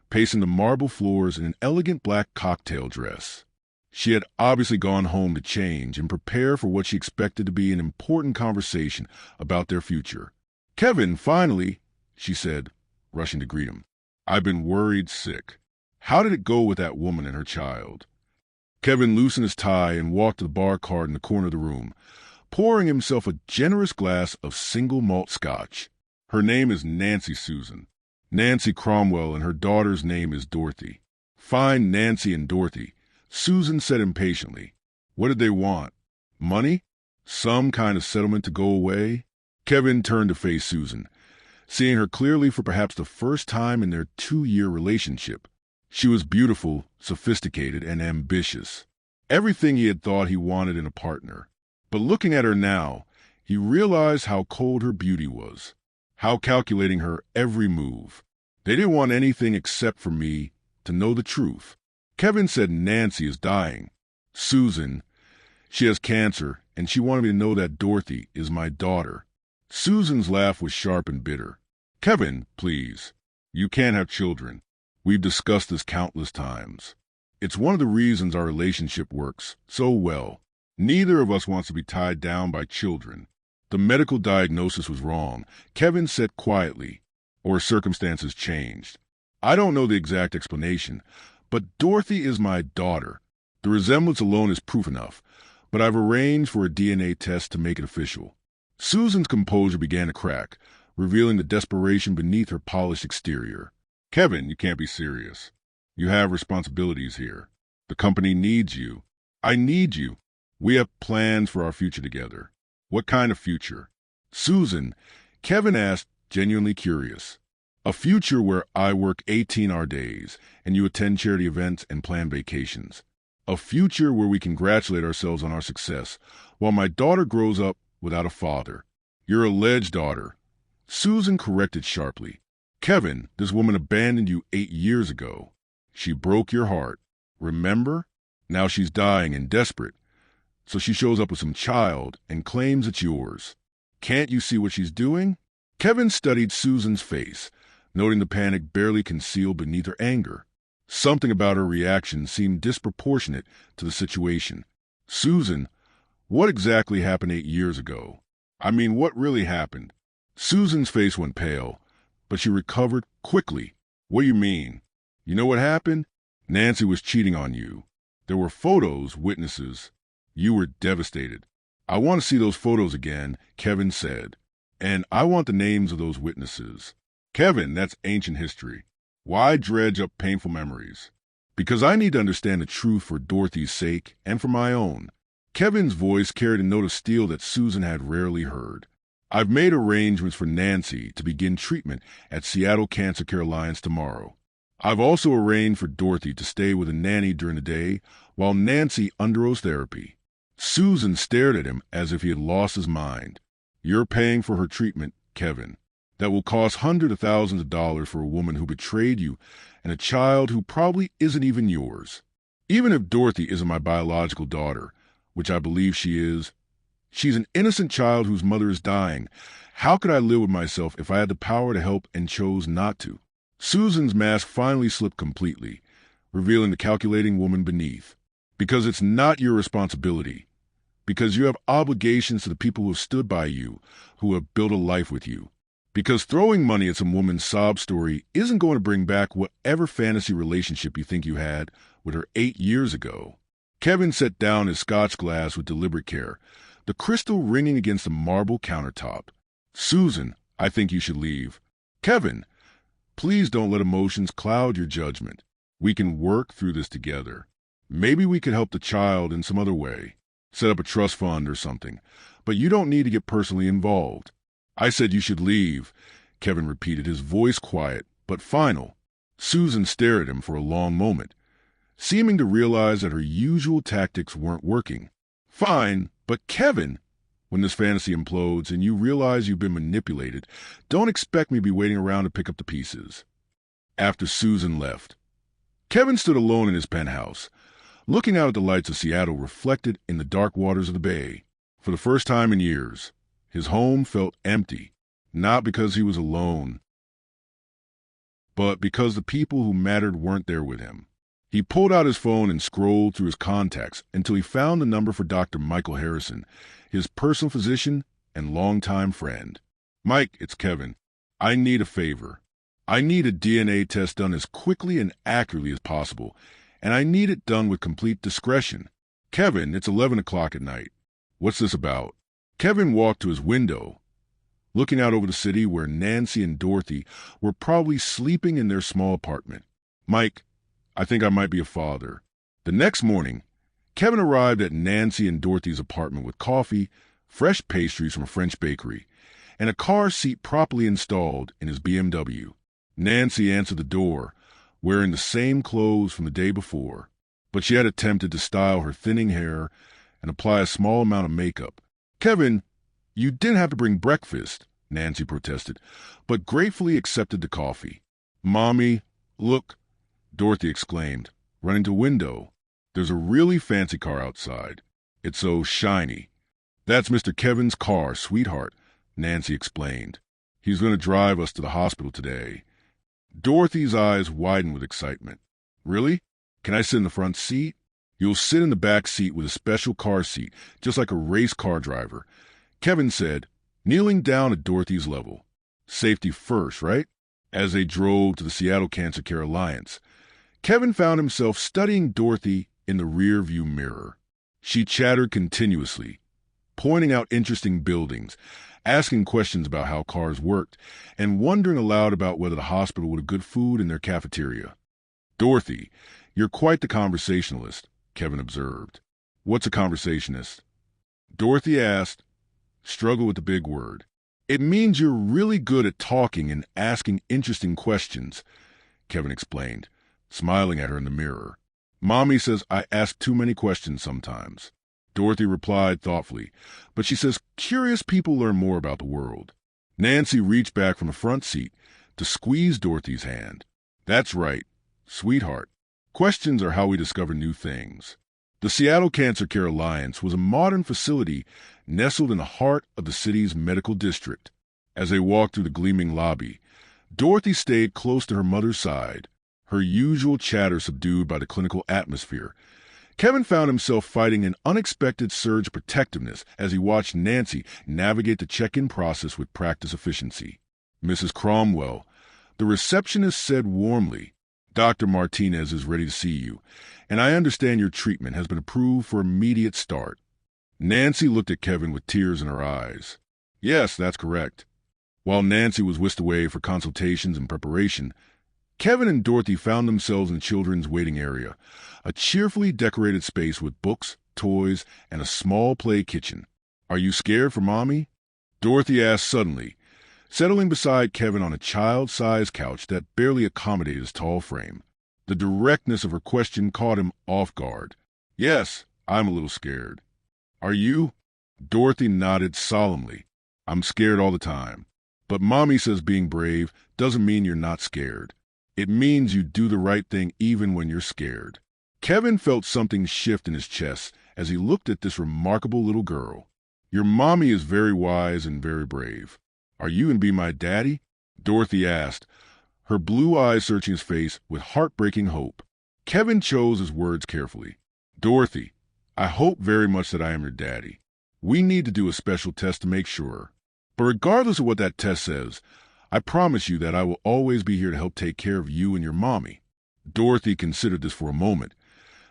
pacing the marble floors in an elegant black cocktail dress. She had obviously gone home to change and prepare for what she expected to be an important conversation about their future. Kevin, finally, she said, rushing to greet him. I've been worried sick. How did it go with that woman and her child? Kevin loosened his tie and walked to the bar cart in the corner of the room, pouring himself a generous glass of single malt scotch. Her name is Nancy Susan. Nancy Cromwell, and her daughter's name is Dorothy. Fine Nancy and Dorothy, Susan said impatiently. What did they want? Money? Some kind of settlement to go away? Kevin turned to face Susan, seeing her clearly for perhaps the first time in their 2-year relationship. She was beautiful, sophisticated, and ambitious. Everything he had thought he wanted in a partner. But looking at her now, he realized how cold her beauty was, how calculating her every move. They didn't want anything except for me to know the truth. Kevin said Nancy is dying. Susan, she has cancer, and she wanted me to know that Dorothy is my daughter. Susan's laugh was sharp and bitter. Kevin, please. You can't have children. We've discussed this countless times. It's one of the reasons our relationship works so well. Neither of us wants to be tied down by children. The medical diagnosis was wrong, Kevin said quietly, or circumstances changed. I don't know the exact explanation, but Dorothy is my daughter. The resemblance alone is proof enough, but I've arranged for a DNA test to make it official. Susan's composure began to crack, revealing the desperation beneath her polished exterior. Kevin, you can't be serious. You have responsibilities here. The company needs you. I need you. We have plans for our future together. What kind of future? Susan, Kevin asked, genuinely curious. A future where I work 18-hour days and you attend charity events and plan vacations. A future where we congratulate ourselves on our success while my daughter grows up without a father. Your alleged daughter. Susan corrected sharply. Kevin, this woman abandoned you 8 years ago. She broke your heart. Remember? Now she's dying and desperate. So she shows up with some child and claims it's yours. Can't you see what she's doing? Kevin studied Susan's face, noting the panic barely concealed beneath her anger. Something about her reaction seemed disproportionate to the situation. Susan, what exactly happened 8 years ago? I mean, what really happened? Susan's face went pale, but she recovered quickly. What do you mean? You know what happened? Nancy was cheating on you. There were photos, witnesses. You were devastated. I want to see those photos again, Kevin said. And I want the names of those witnesses. Kevin, that's ancient history. Why dredge up painful memories? Because I need to understand the truth for Dorothy's sake and for my own. Kevin's voice carried a note of steel that Susan had rarely heard. I've made arrangements for Nancy to begin treatment at Seattle Cancer Care Alliance tomorrow. I've also arranged for Dorothy to stay with a nanny during the day while Nancy undergoes therapy. Susan stared at him as if he had lost his mind. You're paying for her treatment, Kevin. That will cost hundreds of thousands of dollars for a woman who betrayed you and a child who probably isn't even yours. Even if Dorothy isn't my biological daughter, which I believe she is, she's an innocent child whose mother is dying. How could I live with myself if I had the power to help and chose not to? Susan's mask finally slipped completely, revealing the calculating woman beneath. Because it's not your responsibility. Because you have obligations to the people who have stood by you, who have built a life with you. Because throwing money at some woman's sob story isn't going to bring back whatever fantasy relationship you think you had with her 8 years ago. Kevin set down his scotch glass with deliberate care, the crystal ringing against the marble countertop. Susan, I think you should leave. Kevin, please don't let emotions cloud your judgment. We can work through this together. Maybe we could help the child in some other way. Set up a trust fund or something. But you don't need to get personally involved. I said you should leave, Kevin repeated, his voice quiet but final. Susan stared at him for a long moment, seeming to realize that her usual tactics weren't working. Fine, but Kevin, when this fantasy implodes and you realize you've been manipulated, don't expect me to be waiting around to pick up the pieces. After Susan left, Kevin stood alone in his penthouse, looking out at the lights of Seattle reflected in the dark waters of the bay. For the first time in years, his home felt empty, not because he was alone, but because the people who mattered weren't there with him. He pulled out his phone and scrolled through his contacts until he found the number for Dr. Michael Harrison, his personal physician and longtime friend. Mike, it's Kevin. I need a favor. I need a DNA test done as quickly and accurately as possible, and I need it done with complete discretion. Kevin, it's 11 o'clock at night. What's this about? Kevin walked to his window, looking out over the city where Nancy and Dorothy were probably sleeping in their small apartment. Mike, I think I might be a father. The next morning, Kevin arrived at Nancy and Dorothy's apartment with coffee, fresh pastries from a French bakery, and a car seat properly installed in his BMW. Nancy answered the door, wearing the same clothes from the day before, but she had attempted to style her thinning hair and apply a small amount of makeup. Kevin, you didn't have to bring breakfast, Nancy protested, but gratefully accepted the coffee. Mommy, look, Dorothy exclaimed, running to the window. There's a really fancy car outside. It's so shiny. That's Mr. Kevin's car, sweetheart, Nancy explained. He's going to drive us to the hospital today. Dorothy's eyes widened with excitement. Really? Can I sit in the front seat? You'll sit in the back seat with a special car seat, just like a race car driver, Kevin said, kneeling down at Dorothy's level. Safety first, right? As they drove to the Seattle Cancer Care Alliance, Kevin found himself studying Dorothy in the rear-view mirror. She chattered continuously, pointing out interesting buildings, asking questions about how cars worked, and wondering aloud about whether the hospital would have good food in their cafeteria. Dorothy, you're quite the conversationalist, Kevin observed. What's a conversationist? Dorothy asked, struggled with the big word. It means you're really good at talking and asking interesting questions, Kevin explained, smiling at her in the mirror. Mommy says I ask too many questions sometimes. Dorothy replied thoughtfully, but she says curious people learn more about the world. Nancy reached back from the front seat to squeeze Dorothy's hand. That's right, sweetheart. Questions are how we discover new things. The Seattle Cancer Care Alliance was a modern facility nestled in the heart of the city's medical district. As they walked through the gleaming lobby, Dorothy stayed close to her mother's side, her usual chatter subdued by the clinical atmosphere. Kevin found himself fighting an unexpected surge of protectiveness as he watched Nancy navigate the check-in process with practiced efficiency. Mrs. Cromwell, the receptionist said warmly, Dr. Martinez is ready to see you, and I understand your treatment has been approved for immediate start. Nancy looked at Kevin with tears in her eyes. Yes, that's correct. While Nancy was whisked away for consultations and preparation, Kevin and Dorothy found themselves in the children's waiting area, a cheerfully decorated space with books, toys, and a small play kitchen. Are you scared for Mommy? Dorothy asked suddenly, settling beside Kevin on a child-sized couch that barely accommodated his tall frame. The directness of her question caught him off guard. Yes, I'm a little scared. Are you? Dorothy nodded solemnly. I'm scared all the time. But Mommy says being brave doesn't mean you're not scared. It means you do the right thing even when you're scared. Kevin felt something shift in his chest as he looked at this remarkable little girl. Your mommy is very wise and very brave. Are you and be my daddy? Dorothy asked, her blue eyes searching his face with heartbreaking hope. Kevin chose his words carefully. Dorothy, I hope very much that I am your daddy. We need to do a special test to make sure. But regardless of what that test says, I promise you that I will always be here to help take care of you and your mommy. Dorothy considered this for a moment,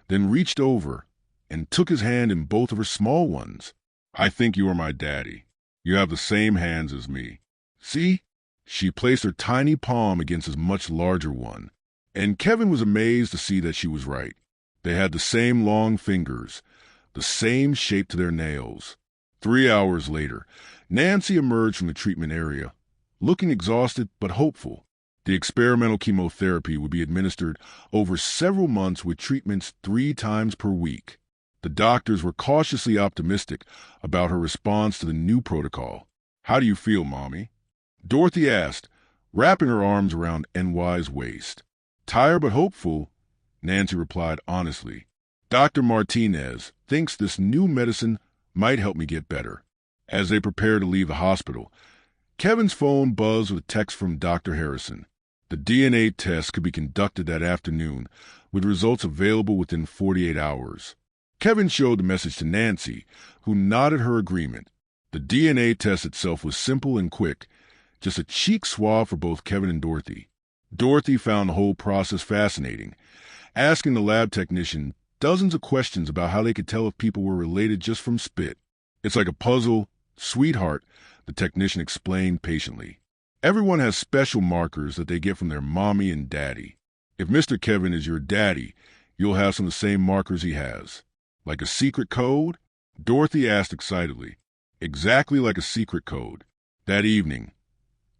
then reached over and took his hand in both of her small ones. I think you are my daddy. You have the same hands as me. See? She placed her tiny palm against his much larger one, and Kevin was amazed to see that she was right. They had the same long fingers, the same shape to their nails. 3 hours later, Nancy emerged from the treatment area, looking exhausted but hopeful. The experimental chemotherapy would be administered over several months with treatments 3 times per week. The doctors were cautiously optimistic about her response to the new protocol. How do you feel, Mommy? Dorothy asked, wrapping her arms around NY's waist. Tired but hopeful, Nancy replied honestly. Dr. Martinez thinks this new medicine might help me get better. As they prepared to leave the hospital, Kevin's phone buzzed with a text from Dr. Harrison. The DNA test could be conducted that afternoon, with results available within 48 hours. Kevin showed the message to Nancy, who nodded her agreement. The DNA test itself was simple and quick, just a cheek swab for both Kevin and Dorothy. Dorothy found the whole process fascinating, asking the lab technician dozens of questions about how they could tell if people were related just from spit. It's like a puzzle, sweetheart, the technician explained patiently. Everyone has special markers that they get from their mommy and daddy. If Mr. Kevin is your daddy, you'll have some of the same markers he has. Like a secret code? Dorothy asked excitedly. Exactly like a secret code. That evening,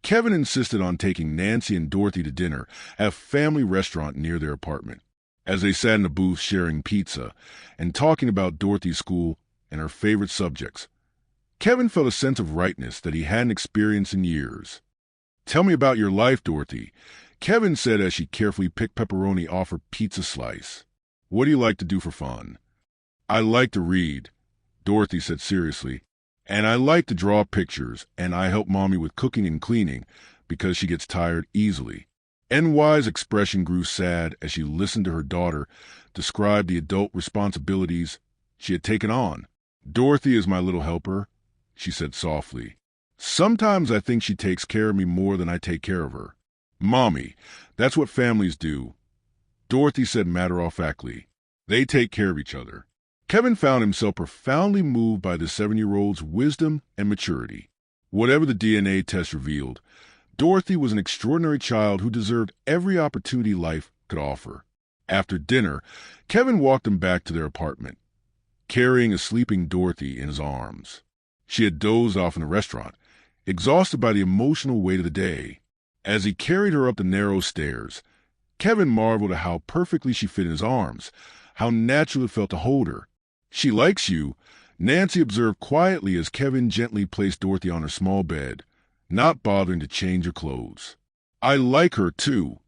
Kevin insisted on taking Nancy and Dorothy to dinner at a family restaurant near their apartment. As they sat in a booth sharing pizza and talking about Dorothy's school and her favorite subjects, Kevin felt a sense of rightness that he hadn't experienced in years. Tell me about your life, Dorothy, Kevin said as she carefully picked pepperoni off her pizza slice. What do you like to do for fun? I like to read, Dorothy said seriously, and I like to draw pictures, and I help Mommy with cooking and cleaning because she gets tired easily. NY's expression grew sad as she listened to her daughter describe the adult responsibilities she had taken on. Dorothy is my little helper, she said softly. Sometimes I think she takes care of me more than I take care of her. Mommy, that's what families do, Dorothy said matter-of-factly. They take care of each other. Kevin found himself profoundly moved by the 7-year-old's wisdom and maturity. Whatever the DNA test revealed, Dorothy was an extraordinary child who deserved every opportunity life could offer. After dinner, Kevin walked them back to their apartment, carrying a sleeping Dorothy in his arms. She had dozed off in the restaurant, exhausted by the emotional weight of the day. As he carried her up the narrow stairs, Kevin marveled at how perfectly she fit in his arms, how natural it felt to hold her. She likes you, Nancy observed quietly as Kevin gently placed Dorothy on her small bed, not bothering to change her clothes. I like her, too,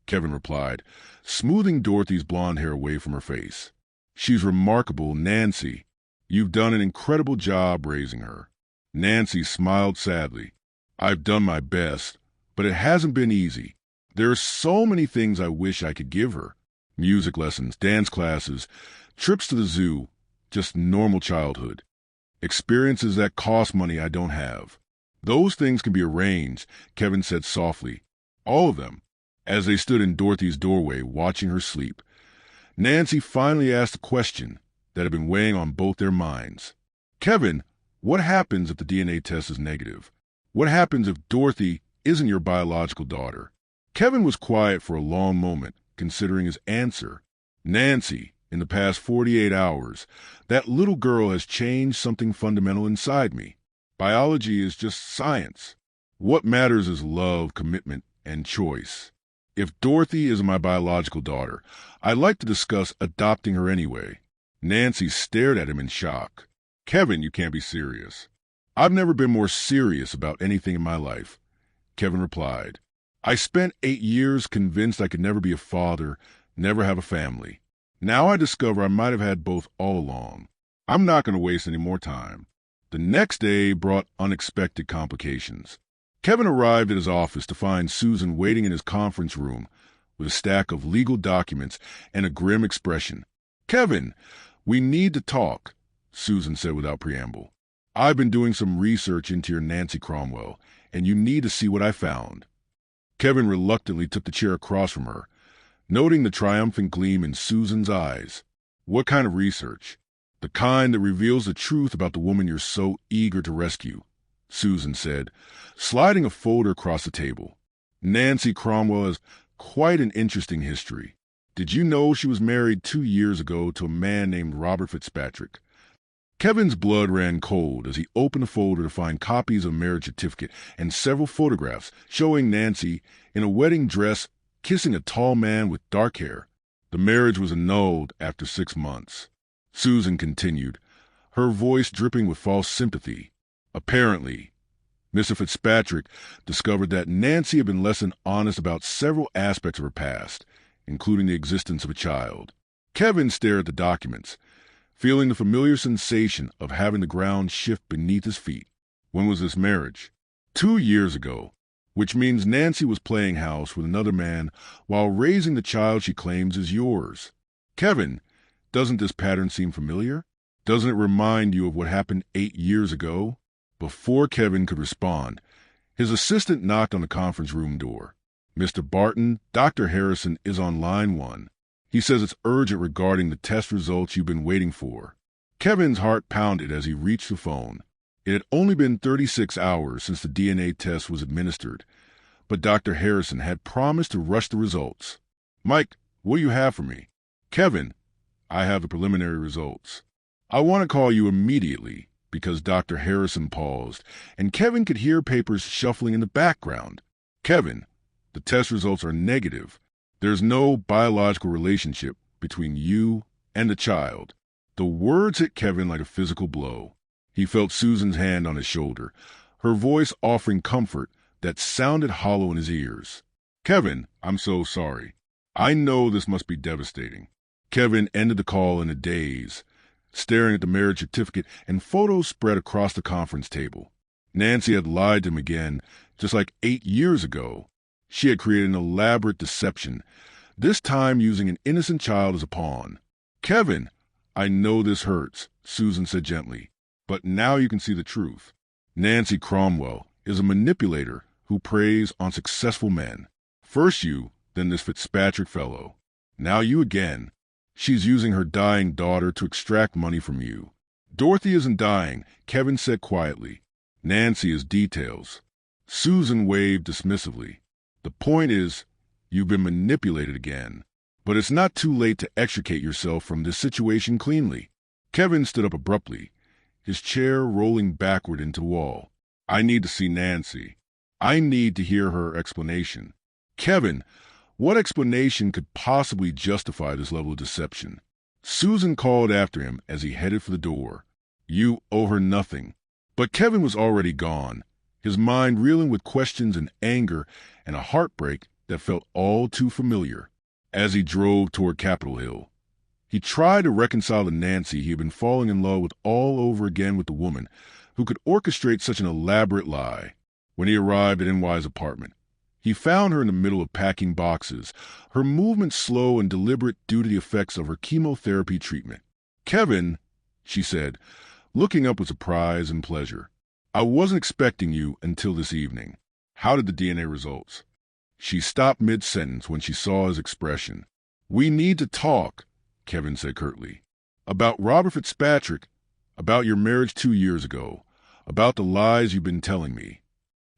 Kevin replied, smoothing Dorothy's blonde hair away from her face. She's remarkable, Nancy. You've done an incredible job raising her. Nancy smiled sadly. I've done my best, but it hasn't been easy. There are so many things I wish I could give her. Music lessons, dance classes, trips to the zoo, just normal childhood. Experiences that cost money I don't have. Those things can be arranged, Kevin said softly. All of them. As they stood in Dorothy's doorway watching her sleep, Nancy finally asked a question that had been weighing on both their minds. Kevin, what happens if the DNA test is negative? What happens if Dorothy isn't your biological daughter? Kevin was quiet for a long moment, considering his answer. Nancy, in the past 48 hours, that little girl has changed something fundamental inside me. Biology is just science. What matters is love, commitment, and choice. If Dorothy is my biological daughter, I'd like to discuss adopting her anyway. Nancy stared at him in shock. Kevin, you can't be serious. I've never been more serious about anything in my life, Kevin replied. I spent 8 years convinced I could never be a father, never have a family. Now I discover I might have had both all along. I'm not going to waste any more time. The next day brought unexpected complications. Kevin arrived at his office to find Susan waiting in his conference room with a stack of legal documents and a grim expression. Kevin, we need to talk, Susan said without preamble. I've been doing some research into your Nancy Cromwell, and you need to see what I found. Kevin reluctantly took the chair across from her, noting the triumphant gleam in Susan's eyes. What kind of research? The kind that reveals the truth about the woman you're so eager to rescue, Susan said, sliding a folder across the table. Nancy Cromwell has quite an interesting history. Did you know she was married 2 years ago to a man named Robert Fitzpatrick? Kevin's blood ran cold as he opened the folder to find copies of a marriage certificate and several photographs showing Nancy in a wedding dress kissing a tall man with dark hair. The marriage was annulled after 6 months. Susan continued, her voice dripping with false sympathy. Apparently, Mr. Fitzpatrick discovered that Nancy had been less than honest about several aspects of her past, including the existence of a child. Kevin stared at the documents, feeling the familiar sensation of having the ground shift beneath his feet. When was this marriage? 2 years ago, which means Nancy was playing house with another man while raising the child she claims is yours. Kevin, doesn't this pattern seem familiar? Doesn't it remind you of what happened 8 years ago? Before Kevin could respond, his assistant knocked on the conference room door. Mr. Barton, Dr. Harrison is on line 1. He says it's urgent regarding the test results you've been waiting for. Kevin's heart pounded as he reached the phone. It had only been 36 hours since the DNA test was administered, but Dr. Harrison had promised to rush the results. Mike, what do you have for me? Kevin, I have the preliminary results. I want to call you immediately because Dr. Harrison paused, and Kevin could hear papers shuffling in the background. Kevin, the test results are negative. There's no biological relationship between you and the child. The words hit Kevin like a physical blow. He felt Susan's hand on his shoulder, her voice offering comfort that sounded hollow in his ears. Kevin, I'm so sorry. I know this must be devastating. Kevin ended the call in a daze, staring at the marriage certificate and photos spread across the conference table. Nancy had lied to him again, just like 8 years ago. She had created an elaborate deception, this time using an innocent child as a pawn. Kevin, I know this hurts, Susan said gently, but now you can see the truth. Nancy Cromwell is a manipulator who preys on successful men. First you, then this Fitzpatrick fellow. Now you again. She's using her dying daughter to extract money from you. Dorothy isn't dying, Kevin said quietly. Nancy is details. Susan waved dismissively. The point is, you've been manipulated again. But it's not too late to extricate yourself from this situation cleanly. Kevin stood up abruptly, his chair rolling backward into the wall. I need to see Nancy. I need to hear her explanation. Kevin, what explanation could possibly justify this level of deception? Susan called after him as he headed for the door. You owe her nothing. But Kevin was already gone, his mind reeling with questions and anger and a heartbreak that felt all too familiar. As he drove toward Capitol Hill, he tried to reconcile to Nancy he had been falling in love with all over again with the woman who could orchestrate such an elaborate lie. When he arrived at NY's apartment, he found her in the middle of packing boxes, her movements slow and deliberate due to the effects of her chemotherapy treatment. Kevin, she said, looking up with surprise and pleasure, I wasn't expecting you until this evening. How did the DNA results? She stopped mid-sentence when she saw his expression. "We need to talk," Kevin said curtly. "About Robert Fitzpatrick, about your marriage 2 years ago, about the lies you've been telling me."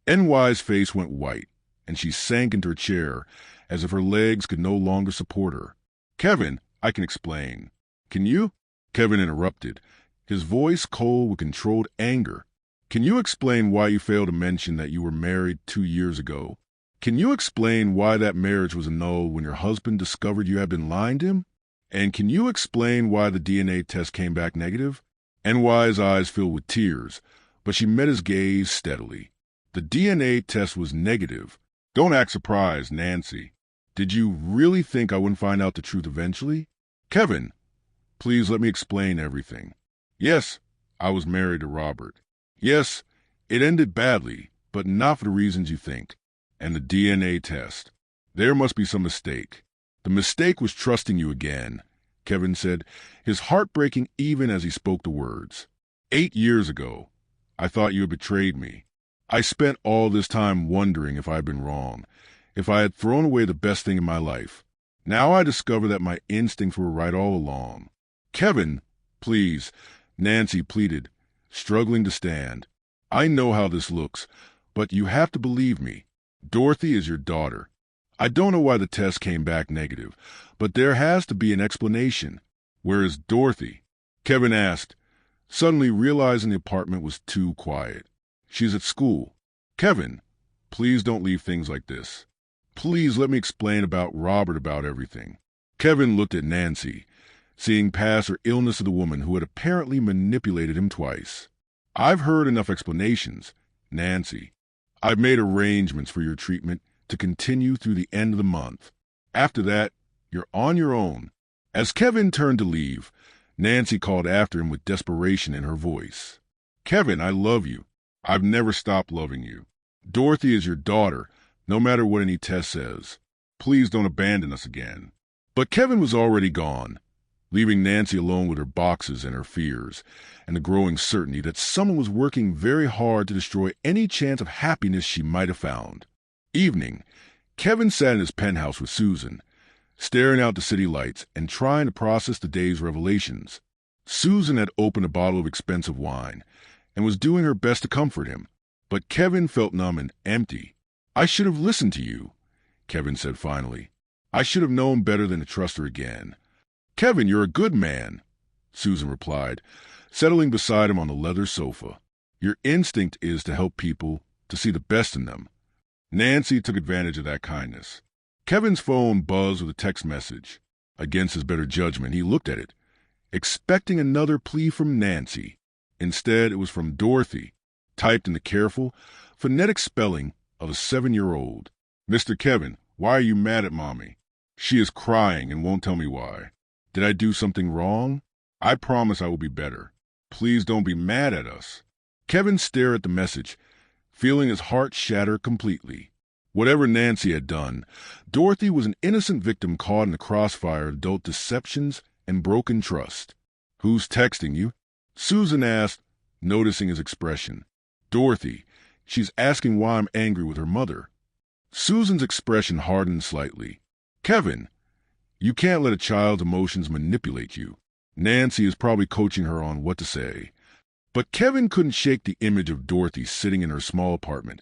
NY's face went white, and she sank into her chair as if her legs could no longer support her. "Kevin, I can explain." "Can you?" Kevin interrupted, his voice cold with controlled anger. "Can you explain why you failed to mention that you were married 2 years ago? Can you explain why that marriage was annulled when your husband discovered you had been lying to him? And can you explain why the DNA test came back negative?" NY's eyes filled with tears, but she met his gaze steadily. "The DNA test was negative. Don't act surprised, Nancy. Did you really think I wouldn't find out the truth eventually? Kevin, please let me explain everything. Yes, I was married to Robert. Yes, it ended badly, but not for the reasons you think. And the DNA test. There must be some mistake. The mistake was trusting you again," Kevin said, his heart breaking even as he spoke the words. 8 years ago, I thought you had betrayed me. I spent all this time wondering if I had been wrong, if I had thrown away the best thing in my life. Now I discover that my instincts were right all along. "Kevin, please," Nancy pleaded, struggling to stand. "I know how this looks, but you have to believe me. Dorothy is your daughter. I don't know why the test came back negative, but there has to be an explanation. Where is Dorothy?" Kevin asked, suddenly realizing the apartment was too quiet. "She's at school." "Kevin, please don't leave things like this. Please let me explain about Robert, about everything." Kevin looked at Nancy, seeing past her illness of the woman who had apparently manipulated him twice. "I've heard enough explanations, Nancy. I've made arrangements for your treatment to continue through the end of the month. After that, you're on your own." As Kevin turned to leave, Nancy called after him with desperation in her voice. "Kevin, I love you. I've never stopped loving you. Dorothy is your daughter, no matter what any test says. Please don't abandon us again." But Kevin was already gone, leaving Nancy alone with her boxes and her fears, and the growing certainty that someone was working very hard to destroy any chance of happiness she might have found. Evening, Kevin sat in his penthouse with Susan, staring out the city lights and trying to process the day's revelations. Susan had opened a bottle of expensive wine and was doing her best to comfort him, but Kevin felt numb and empty. "I should have listened to you," Kevin said finally. "I should have known better than to trust her again." "Kevin, you're a good man," Susan replied, settling beside him on the leather sofa. "Your instinct is to help people, to see the best in them." Nancy took advantage of that kindness. Kevin's phone buzzed with a text message. Against his better judgment, he looked at it, expecting another plea from Nancy. Instead, it was from Dorothy, typed in the careful, phonetic spelling of a 7-year-old. "Mr. Kevin, why are you mad at Mommy? She is crying and won't tell me why. Did I do something wrong? I promise I will be better. Please don't be mad at us." Kevin stared at the message, feeling his heart shatter completely. Whatever Nancy had done, Dorothy was an innocent victim caught in the crossfire of adult deceptions and broken trust. "Who's texting you?" Susan asked, noticing his expression. "Dorothy. She's asking why I'm angry with her mother." Susan's expression hardened slightly. "Kevin, you can't let a child's emotions manipulate you. Nancy is probably coaching her on what to say." But Kevin couldn't shake the image of Dorothy sitting in her small apartment,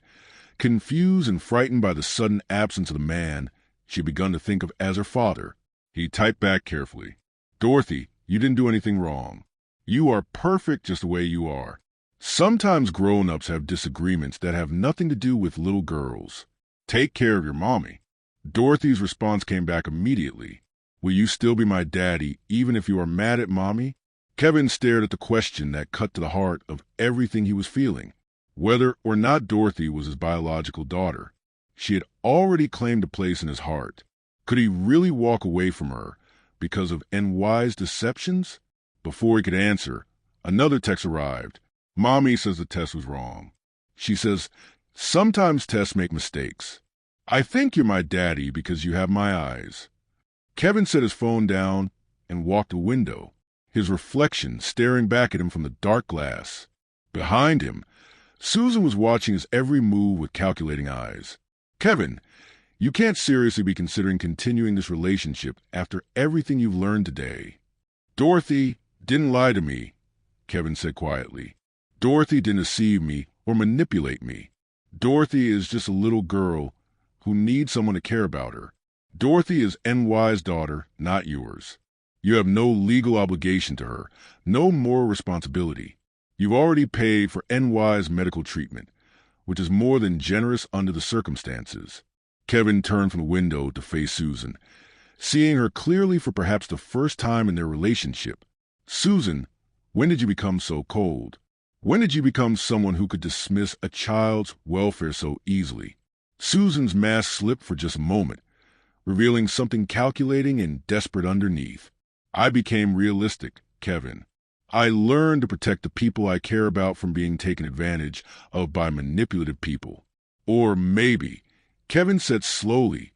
confused and frightened by the sudden absence of the man she had begun to think of as her father. He typed back carefully. "Dorothy, you didn't do anything wrong. You are perfect just the way you are. Sometimes grown-ups have disagreements that have nothing to do with little girls. Take care of your mommy." Dorothy's response came back immediately. "Will you still be my daddy even if you are mad at Mommy?" Kevin stared at the question that cut to the heart of everything he was feeling. Whether or not Dorothy was his biological daughter, she had already claimed a place in his heart. Could he really walk away from her because of NY's deceptions? Before he could answer, another text arrived. "Mommy says the test was wrong. She says, sometimes tests make mistakes. I think you're my daddy because you have my eyes." Kevin set his phone down and walked to the window, his reflection staring back at him from the dark glass. Behind him, Susan was watching his every move with calculating eyes. "Kevin, You can't seriously be considering continuing this relationship after everything you've learned today. Dorothy didn't lie to me, Kevin said quietly. Dorothy didn't deceive me or manipulate me. Dorothy is just a little girl who needs someone to care about her. Dorothy is NY's daughter, not yours. You have no legal obligation to her, no moral responsibility. You've already paid for NY's medical treatment, which is more than generous under the circumstances. Kevin turned from the window to face Susan, seeing her clearly for perhaps the first time in their relationship. Susan, when did you become so cold? When did you become someone who could dismiss a child's welfare so easily? Susan's mask slipped for just a moment, revealing something calculating and desperate underneath. I became realistic, Kevin. I learned to protect the people I care about from being taken advantage of by manipulative people. Or maybe, Kevin said slowly,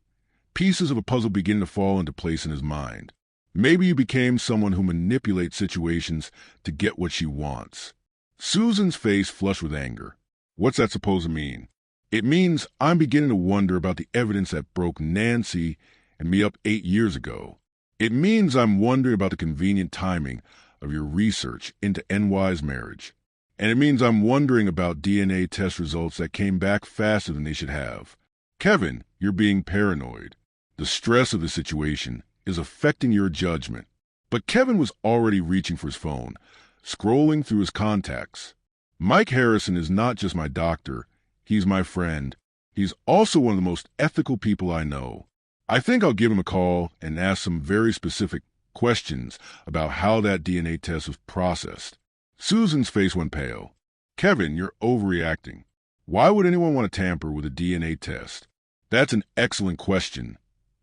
pieces of a puzzle beginning to fall into place in his mind. Maybe you became someone who manipulates situations to get what she wants. Susan's face flushed with anger. What's that supposed to mean? It means I'm beginning to wonder about the evidence that broke Nancy and me up 8 years ago. It means I'm wondering about the convenient timing of your research into NY's marriage. And it means I'm wondering about DNA test results that came back faster than they should have. Kevin, you're being paranoid. The stress of the situation is affecting your judgment. But Kevin was already reaching for his phone, scrolling through his contacts. Mike Harrison is not just my doctor. He's my friend. He's also one of the most ethical people I know. I think I'll give him a call and ask some very specific questions about how that DNA test was processed. Susan's face went pale. Kevin, you're overreacting. Why would anyone want to tamper with a DNA test? That's an excellent question,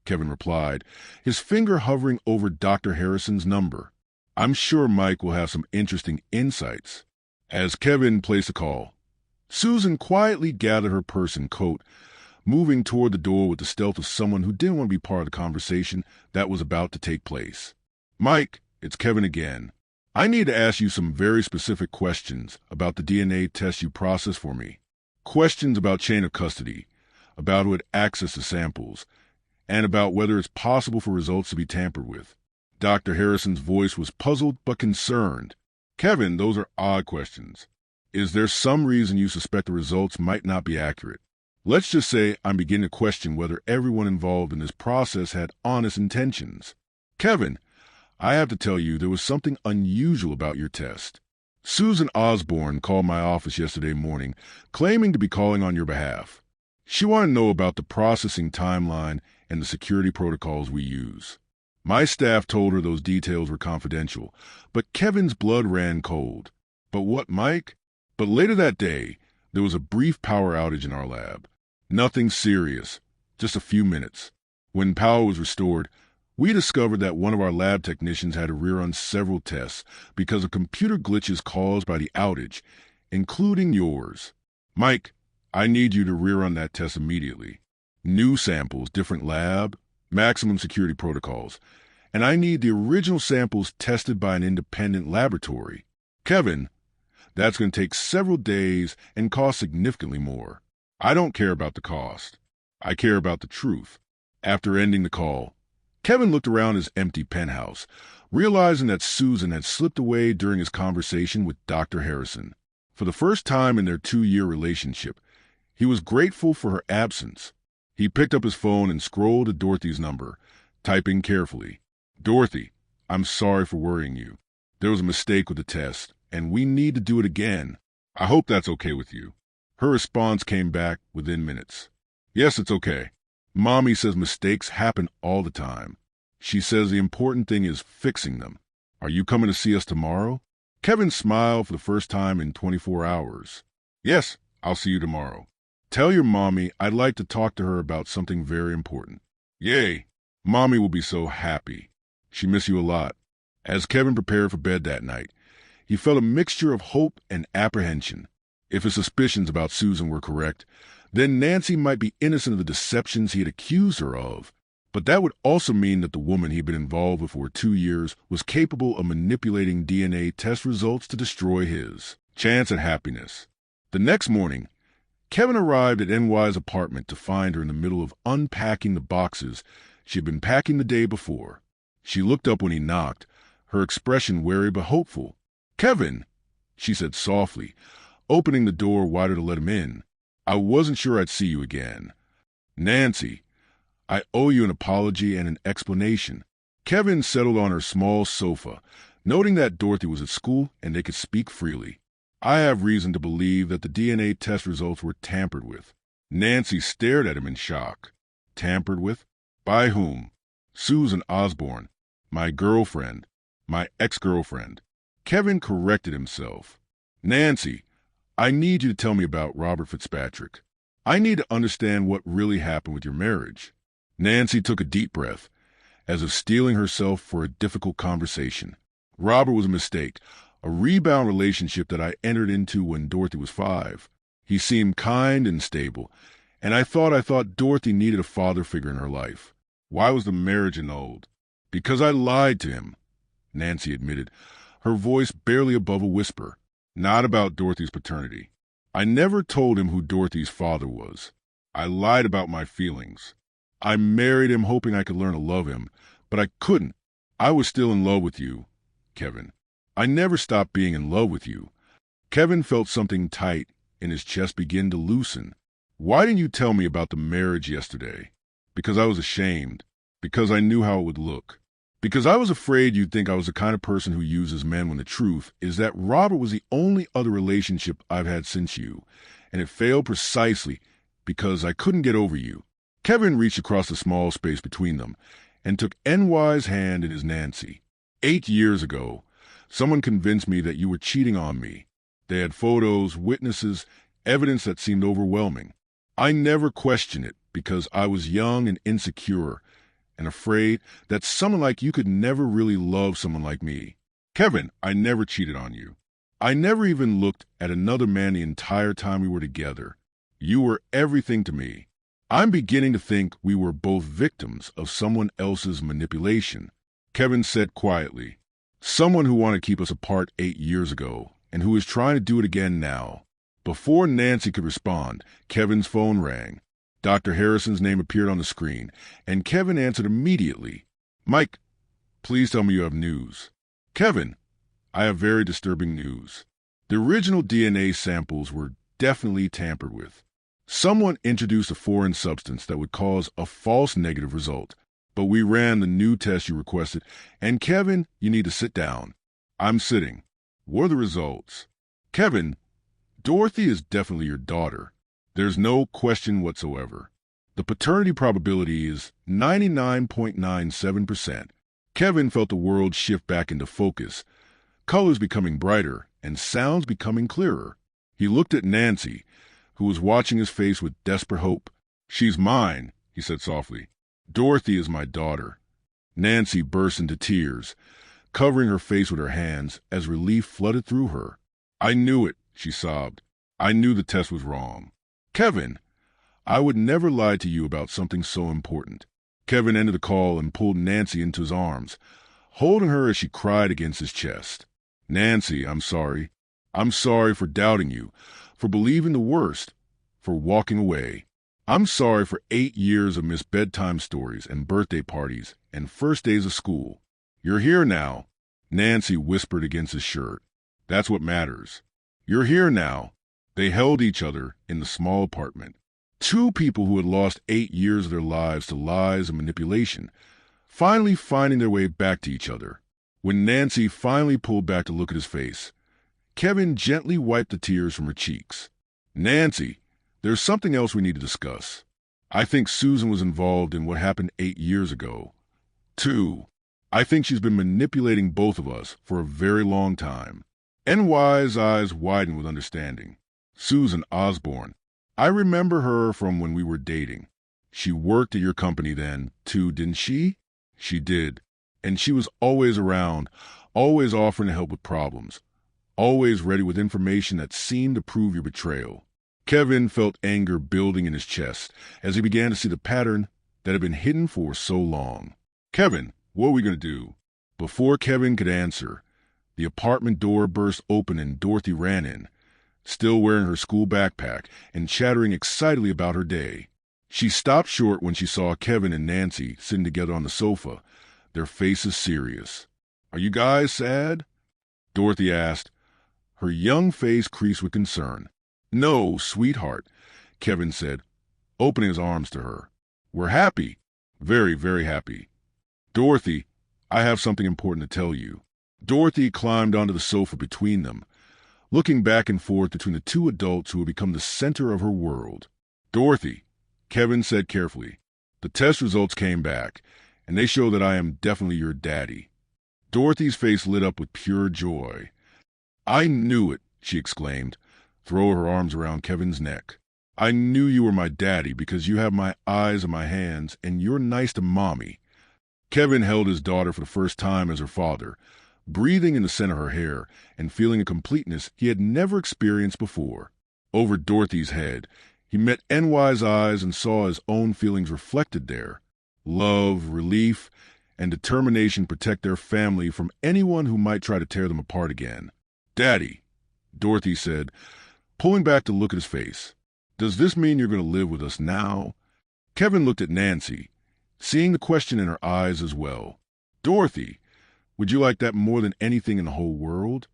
Kevin replied, his finger hovering over Dr. Harrison's number. I'm sure Mike will have some interesting insights. As Kevin placed a call, Susan quietly gathered her purse and coat, moving toward the door with the stealth of someone who didn't want to be part of the conversation that was about to take place. Mike, it's Kevin again. I need to ask you some very specific questions about the DNA test you processed for me. Questions about chain of custody, about who had access to samples, and about whether it's possible for results to be tampered with. Dr. Harrison's voice was puzzled but concerned. Kevin, those are odd questions. Is there some reason you suspect the results might not be accurate? Let's just say I'm beginning to question whether everyone involved in this process had honest intentions. Kevin, I have to tell you there was something unusual about your test. Susan Osborne called my office yesterday morning, claiming to be calling on your behalf. She wanted to know about the processing timeline and the security protocols we use. My staff told her those details were confidential, but Kevin's blood ran cold. But what, Mike? But later that day, there was a brief power outage in our lab. Nothing serious, just a few minutes. When power was restored, we discovered that one of our lab technicians had to rerun several tests because of computer glitches caused by the outage, including yours. Mike, I need you to rerun that test immediately. New samples, different lab, maximum security protocols, and I need the original samples tested by an independent laboratory. Kevin, that's going to take several days and cost significantly more. I don't care about the cost. I care about the truth. After ending the call, Kevin looked around his empty penthouse, realizing that Susan had slipped away during his conversation with Dr. Harrison. For the first time in their 2-year relationship, he was grateful for her absence. He picked up his phone and scrolled to Dorothy's number, typing carefully. Dorothy, I'm sorry for worrying you. There was a mistake with the test, and we need to do it again. I hope that's okay with you. Her response came back within minutes. Yes, it's okay. Mommy says mistakes happen all the time. She says the important thing is fixing them. Are you coming to see us tomorrow? Kevin smiled for the first time in 24 hours. Yes, I'll see you tomorrow. Tell your mommy I'd like to talk to her about something very important. Yay! Mommy will be so happy. She miss you a lot. As Kevin prepared for bed that night, he felt a mixture of hope and apprehension. If his suspicions about Susan were correct, then Nancy might be innocent of the deceptions he had accused her of. But that would also mean that the woman he'd been involved with for 2 years was capable of manipulating DNA test results to destroy his chance at happiness. The next morning, Kevin arrived at NY's apartment to find her in the middle of unpacking the boxes she had been packing the day before. She looked up when he knocked, her expression wary but hopeful. "Kevin," she said softly, opening the door wider to let him in. "I wasn't sure I'd see you again." "Nancy, I owe you an apology and an explanation." Kevin settled on her small sofa, noting that Dorothy was at school and they could speak freely. "I have reason to believe that the DNA test results were tampered with." Nancy stared at him in shock. "Tampered with? By whom?" "Susan Osborne. My girlfriend. My ex-girlfriend." Kevin corrected himself. "Nancy, I need you to tell me about Robert Fitzpatrick. I need to understand what really happened with your marriage." Nancy took a deep breath, as if steeling herself for a difficult conversation. "Robert was a mistake, a rebound relationship that I entered into when Dorothy was 5. He seemed kind and stable, and I thought Dorothy needed a father figure in her life. Why was the marriage annulled?" "Because I lied to him," Nancy admitted, her voice barely above a whisper. "Not about Dorothy's paternity. I never told him who Dorothy's father was. I lied about my feelings. I married him hoping I could learn to love him, but I couldn't. I was still in love with you, Kevin. I never stopped being in love with you." Kevin felt something tight in his chest begin to loosen. "Why didn't you tell me about the marriage yesterday?" "Because I was ashamed. Because I knew how it would look. Because I was afraid you'd think I was the kind of person who uses men when the truth is that Robert was the only other relationship I've had since you, and it failed precisely because I couldn't get over you." Kevin reached across the small space between them and took NY's hand in his. "Nancy, 8 years ago, someone convinced me that you were cheating on me. They had photos, witnesses, evidence that seemed overwhelming. I never questioned it because I was young and insecure and afraid that someone like you could never really love someone like me. Kevin, I never cheated on you. I never even looked at another man the entire time we were together. You were everything to me. I'm beginning to think we were both victims of someone else's manipulation." Kevin said quietly, "Someone who wanted to keep us apart 8 years ago and who is trying to do it again now." Before Nancy could respond, Kevin's phone rang. Dr. Harrison's name appeared on the screen, and Kevin answered immediately. "Mike, please tell me you have news." "Kevin, I have very disturbing news. The original DNA samples were definitely tampered with. Someone introduced a foreign substance that would cause a false negative result, but we ran the new test you requested, and Kevin, you need to sit down." "I'm sitting. What are the results?" "Kevin, Dorothy is definitely your daughter. There's no question whatsoever. The paternity probability is 99.97%. Kevin felt the world shift back into focus, colors becoming brighter and sounds becoming clearer. He looked at Nancy, who was watching his face with desperate hope. "She's mine," he said softly. "Dorothy is my daughter." Nancy burst into tears, covering her face with her hands as relief flooded through her. "I knew it," she sobbed. "I knew the test was wrong. Kevin, I would never lie to you about something so important." Kevin ended the call and pulled Nancy into his arms, holding her as she cried against his chest. "Nancy, I'm sorry. I'm sorry for doubting you, for believing the worst, for walking away. I'm sorry for 8 years of missed bedtime stories and birthday parties and first days of school. You're here now," Nancy whispered against his shirt. "That's what matters. You're here now." They held each other in the small apartment. Two people who had lost 8 years of their lives to lies and manipulation, finally finding their way back to each other. When Nancy finally pulled back to look at his face, Kevin gently wiped the tears from her cheeks. "Nancy, there's something else we need to discuss. I think Susan was involved in what happened 8 years ago. 2, I think she's been manipulating both of us for a very long time." NY's eyes widened with understanding. "Susan Osborne. I remember her from when we were dating. She worked at your company then, too, didn't she?" "She did. And she was always around, always offering to help with problems, always ready with information that seemed to prove your betrayal." Kevin felt anger building in his chest as he began to see the pattern that had been hidden for so long. "Kevin, what are we going to do?" Before Kevin could answer, the apartment door burst open and Dorothy ran in. still wearing her school backpack and chattering excitedly about her day. She stopped short when she saw Kevin and Nancy sitting together on the sofa, their faces serious. "Are you guys sad?" Dorothy asked, her young face creased with concern. "No, sweetheart," Kevin said, opening his arms to her. "We're happy. Very, very happy. Dorothy, I have something important to tell you." Dorothy climbed onto the sofa between them, looking back and forth between the two adults who had become the center of her world. "Dorothy," Kevin said carefully, "the test results came back, and they show that I am definitely your daddy." Dorothy's face lit up with pure joy. "I knew it," she exclaimed, throwing her arms around Kevin's neck. "I knew you were my daddy because you have my eyes and my hands, and you're nice to Mommy." Kevin held his daughter for the first time as her father, breathing in the scent of her hair and feeling a completeness he had never experienced before. Over Dorothy's head, he met NY's eyes and saw his own feelings reflected there. Love, relief, and determination to protect their family from anyone who might try to tear them apart again. "Daddy," Dorothy said, pulling back to look at his face, "does this mean you're going to live with us now?" Kevin looked at Nancy, seeing the question in her eyes as well. "Dorothy, would you like that more than anything in the whole world?"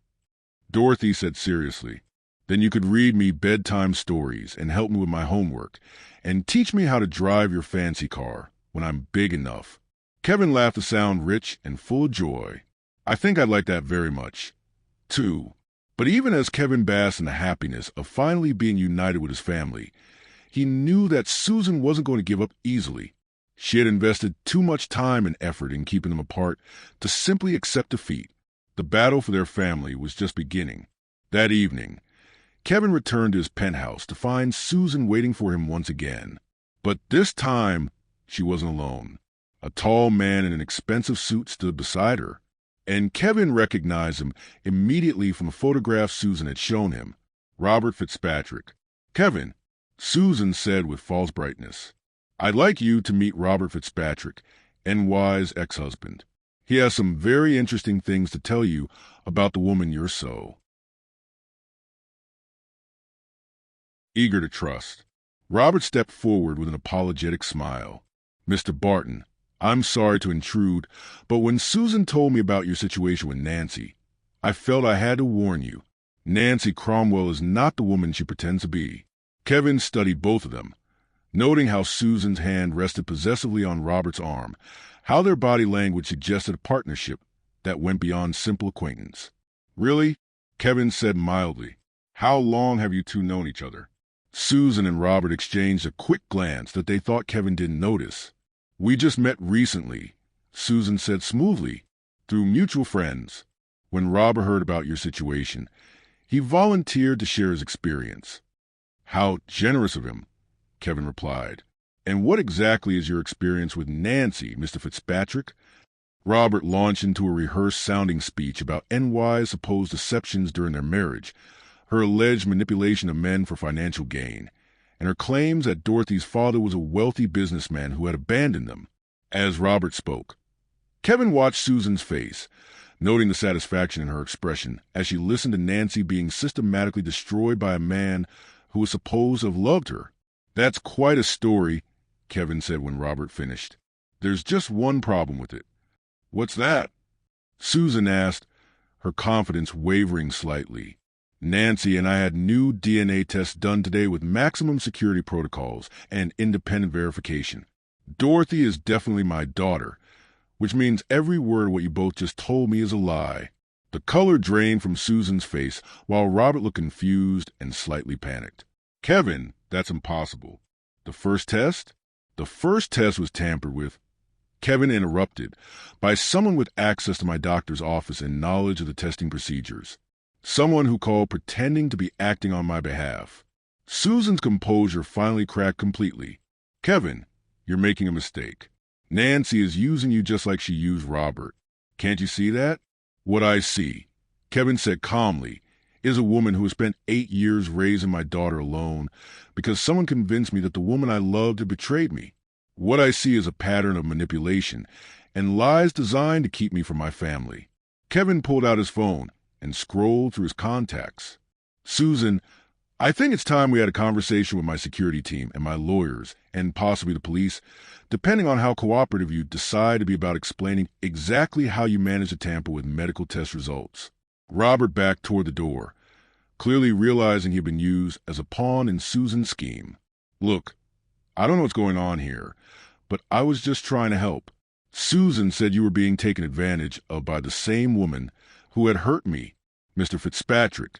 Dorothy said seriously, "Then you could read me bedtime stories and help me with my homework and teach me how to drive your fancy car when I'm big enough." Kevin laughed to sound rich and full of joy. "I think I'd like that very much, too." But even as Kevin basked in the happiness of finally being united with his family, he knew that Susan wasn't going to give up easily. She had invested too much time and effort in keeping them apart to simply accept defeat. The battle for their family was just beginning. That evening, Kevin returned to his penthouse to find Susan waiting for him once again. But this time, she wasn't alone. A tall man in an expensive suit stood beside her, and Kevin recognized him immediately from a photograph Susan had shown him. Robert Fitzpatrick. "Kevin," Susan said with false brightness, "I'd like you to meet Robert Fitzpatrick, NY's ex-husband. He has some very interesting things to tell you about the woman you're so eager to trust." Robert stepped forward with an apologetic smile. "Mr. Barton, I'm sorry to intrude, but when Susan told me about your situation with Nancy, I felt I had to warn you. Nancy Cromwell is not the woman she pretends to be." Kevin studied both of them, noting how Susan's hand rested possessively on Robert's arm, how their body language suggested a partnership that went beyond simple acquaintance. "Really?" Kevin said mildly. "How long have you two known each other?" Susan and Robert exchanged a quick glance that they thought Kevin didn't notice. "We just met recently," Susan said smoothly, "through mutual friends. When Robert heard about your situation, he volunteered to share his experience." "How generous of him," Kevin replied. "And what exactly is your experience with Nancy, Mr. Fitzpatrick?" Robert launched into a rehearsed-sounding speech about NY's supposed deceptions during their marriage, her alleged manipulation of men for financial gain, and her claims that Dorothy's father was a wealthy businessman who had abandoned them. As Robert spoke, Kevin watched Susan's face, noting the satisfaction in her expression as she listened to Nancy being systematically destroyed by a man who was supposed to have loved her. "That's quite a story," Kevin said when Robert finished. "There's just one problem with it." "What's that?" Susan asked, her confidence wavering slightly. "Nancy and I had new DNA tests done today with maximum security protocols and independent verification. Dorothy is definitely my daughter, which means every word of what you both just told me is a lie." The color drained from Susan's face while Robert looked confused and slightly panicked. "Kevin, that's impossible. The first test?" "The first test was tampered with," Kevin interrupted, "by someone with access to my doctor's office and knowledge of the testing procedures. Someone who called pretending to be acting on my behalf." Susan's composure finally cracked completely. "Kevin, you're making a mistake. Nancy is using you just like she used Robert. Can't you see that?" "What I see," Kevin said calmly, "is a woman who has spent 8 years raising my daughter alone because someone convinced me that the woman I loved had betrayed me. What I see is a pattern of manipulation and lies designed to keep me from my family." Kevin pulled out his phone and scrolled through his contacts. Susan, I think it's time we had a conversation with my security team and my lawyers, and possibly the police, depending on how cooperative you decide to be about explaining exactly how you managed to tamper with medical test results. Robert backed toward the door, clearly realizing he had been used as a pawn in Susan's scheme. Look, I don't know what's going on here, but I was just trying to help. Susan said you were being taken advantage of by the same woman who had hurt me, Mr. Fitzpatrick,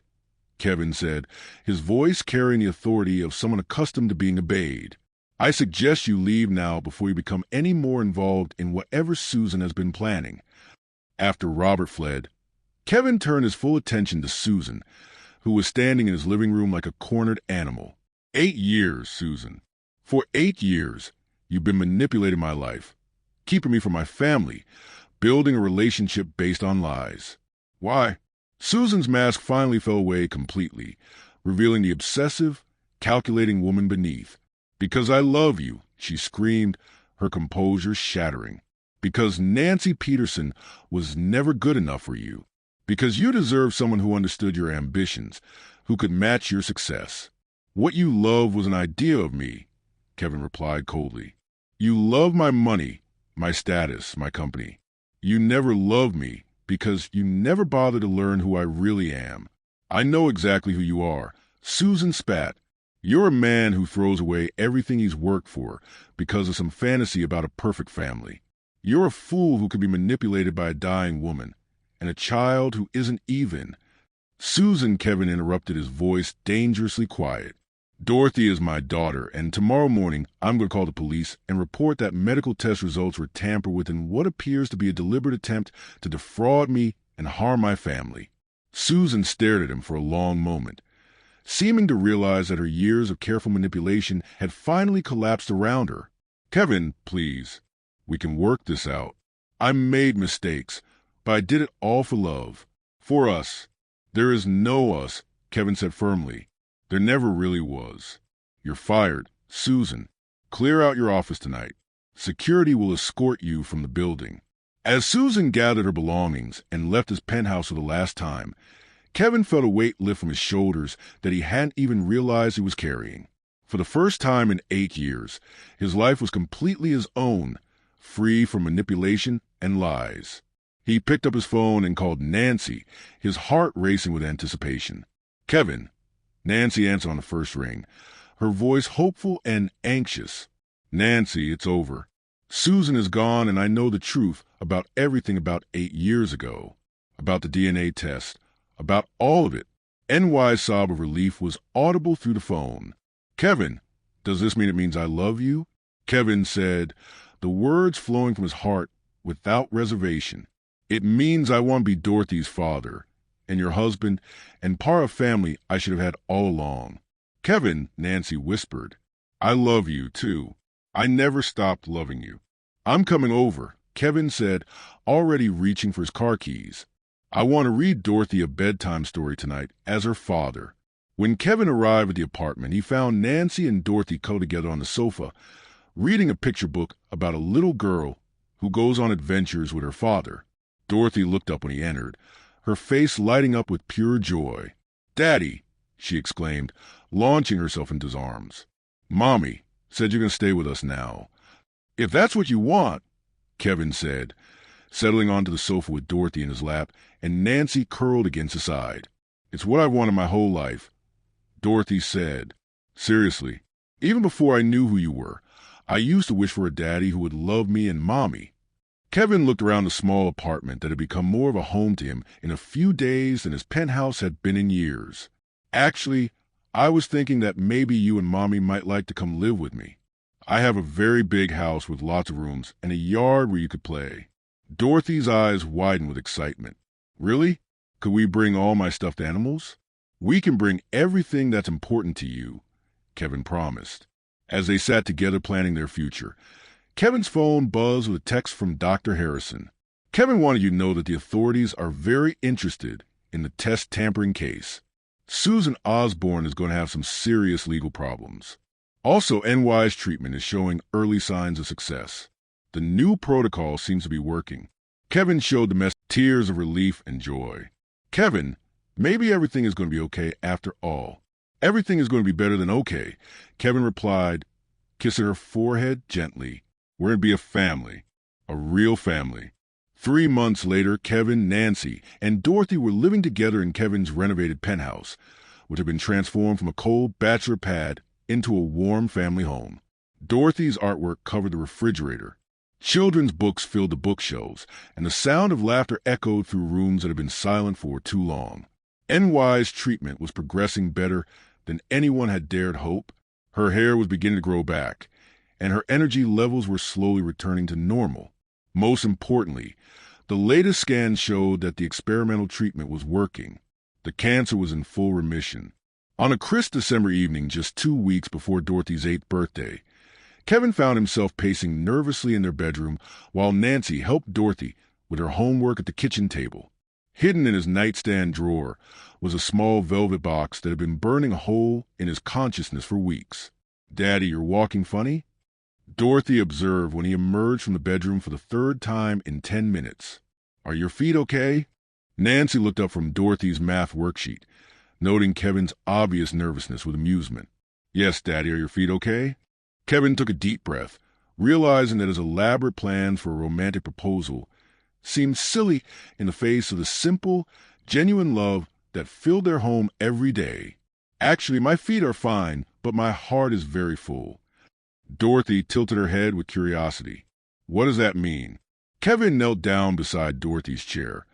Kevin said, his voice carrying the authority of someone accustomed to being obeyed. I suggest you leave now before you become any more involved in whatever Susan has been planning. After Robert fled, Kevin turned his full attention to Susan, who was standing in his living room like a cornered animal. 8 years, Susan. For 8 years, you've been manipulating my life, keeping me from my family, building a relationship based on lies. Why? Susan's mask finally fell away completely, revealing the obsessive, calculating woman beneath. Because I love you, she screamed, her composure shattering. Because Nancy Peterson was never good enough for you. Because you deserve someone who understood your ambitions, who could match your success. What you loved was an idea of me, Kevin replied coldly. You love my money, my status, my company. You never loved me because you never bothered to learn who I really am. I know exactly who you are. Susan spat. You're a man who throws away everything he's worked for because of some fantasy about a perfect family. You're a fool who can be manipulated by a dying woman, and a child who isn't even. Susan, Kevin interrupted, his voice dangerously quiet. Dorothy is my daughter, and tomorrow morning I'm going to call the police and report that medical test results were tampered with in what appears to be a deliberate attempt to defraud me and harm my family. Susan stared at him for a long moment, seeming to realize that her years of careful manipulation had finally collapsed around her. Kevin, please. We can work this out. I made mistakes, but I did it all for love. For us. There is no us, Kevin said firmly. There never really was. You're fired. Susan, clear out your office tonight. Security will escort you from the building. As Susan gathered her belongings and left his penthouse for the last time, Kevin felt a weight lift from his shoulders that he hadn't even realized he was carrying. For the first time in 8 years, his life was completely his own, free from manipulation and lies. He picked up his phone and called Nancy, his heart racing with anticipation. Kevin. Nancy answered on the first ring, her voice hopeful and anxious. Nancy, it's over. Susan is gone, and I know the truth about everything about 8 years ago. About the DNA test. About all of it. NY's sob of relief was audible through the phone. Kevin, does this mean it means I love you? Kevin said, the words flowing from his heart without reservation. It means I want to be Dorothy's father, and your husband, and part of family I should have had all along. Kevin, Nancy whispered, I love you, too. I never stopped loving you. I'm coming over, Kevin said, already reaching for his car keys. I want to read Dorothy a bedtime story tonight as her father. When Kevin arrived at the apartment, he found Nancy and Dorothy cuddled together on the sofa, reading a picture book about a little girl who goes on adventures with her father. Dorothy looked up when he entered, her face lighting up with pure joy. Daddy, she exclaimed, launching herself into his arms. Mommy said you're going to stay with us now. If that's what you want, Kevin said, settling onto the sofa with Dorothy in his lap and Nancy curled against his side. It's what I've wanted my whole life, Dorothy said. Seriously, even before I knew who you were, I used to wish for a daddy who would love me and Mommy. Kevin looked around the small apartment that had become more of a home to him in a few days than his penthouse had been in years. Actually, I was thinking that maybe you and Mommy might like to come live with me. I have a very big house with lots of rooms and a yard where you could play. Dorothy's eyes widened with excitement. Really? Could we bring all my stuffed animals? We can bring everything that's important to you, Kevin promised. As they sat together planning their future, Kevin's phone buzzed with a text from Dr. Harrison. Kevin wanted you to know that the authorities are very interested in the test tampering case. Susan Osborne is going to have some serious legal problems. Also, NY's treatment is showing early signs of success. The new protocol seems to be working. Kevin showed the message tears of relief and joy. Kevin, Maybe everything is going to be okay after all. Everything is going to be better than okay, Kevin replied, kissing her forehead gently. We're going to be a family, a real family. 3 months later, Kevin, Nancy, and Dorothy were living together in Kevin's renovated penthouse, which had been transformed from a cold bachelor pad into a warm family home. Dorothy's artwork covered the refrigerator. Children's books filled the bookshelves, and the sound of laughter echoed through rooms that had been silent for too long. NY's treatment was progressing better than anyone had dared hope. Her hair was beginning to grow back, and her energy levels were slowly returning to normal. Most importantly, the latest scans showed that the experimental treatment was working. The cancer was in full remission. On a crisp December evening, just 2 weeks before Dorothy's 8th birthday, Kevin found himself pacing nervously in their bedroom while Nancy helped Dorothy with her homework at the kitchen table. Hidden in his nightstand drawer was a small velvet box that had been burning a hole in his consciousness for weeks. "Daddy, you're walking funny?" Dorothy observed when he emerged from the bedroom for the 3rd time in 10 minutes. "Are your feet okay?" Nancy looked up from Dorothy's math worksheet, noting Kevin's obvious nervousness with amusement. "Yes, Daddy, are your feet okay?" Kevin took a deep breath, realizing that his elaborate plans for a romantic proposal seemed silly in the face of the simple, genuine love that filled their home every day. "Actually, my feet are fine, but my heart is very full." Dorothy tilted her head with curiosity. "What does that mean?" Kevin knelt down beside Dorothy's chair,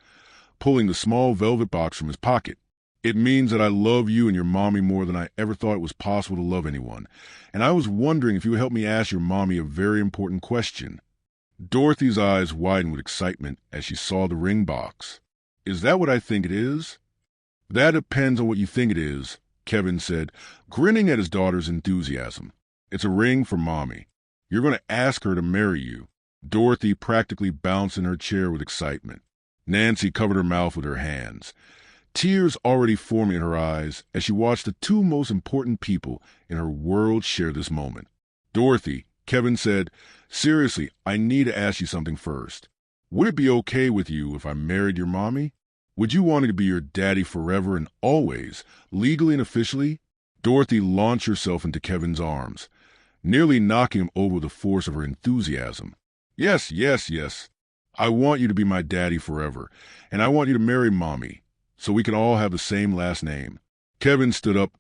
pulling the small velvet box from his pocket. "It means that I love you and your mommy more than I ever thought it was possible to love anyone. And I was wondering if you would help me ask your mommy a very important question." Dorothy's eyes widened with excitement as she saw the ring box. "Is that what I think it is?" "That depends on what you think it is," Kevin said, grinning at his daughter's enthusiasm. "It's a ring for Mommy. You're going to ask her to marry you." Dorothy practically bounced in her chair with excitement. Nancy covered her mouth with her hands, tears already forming in her eyes as she watched the 2 most important people in her world share this moment. "Dorothy," Kevin said, "seriously, I need to ask you something first. Would it be okay with you if I married your mommy? Would you want me to be your daddy forever and always, legally and officially?" Dorothy launched herself into Kevin's arms, nearly knocking him over with the force of her enthusiasm. "Yes, yes, yes. I want you to be my daddy forever, and I want you to marry Mommy, so we can all have the same last name." Kevin stood up,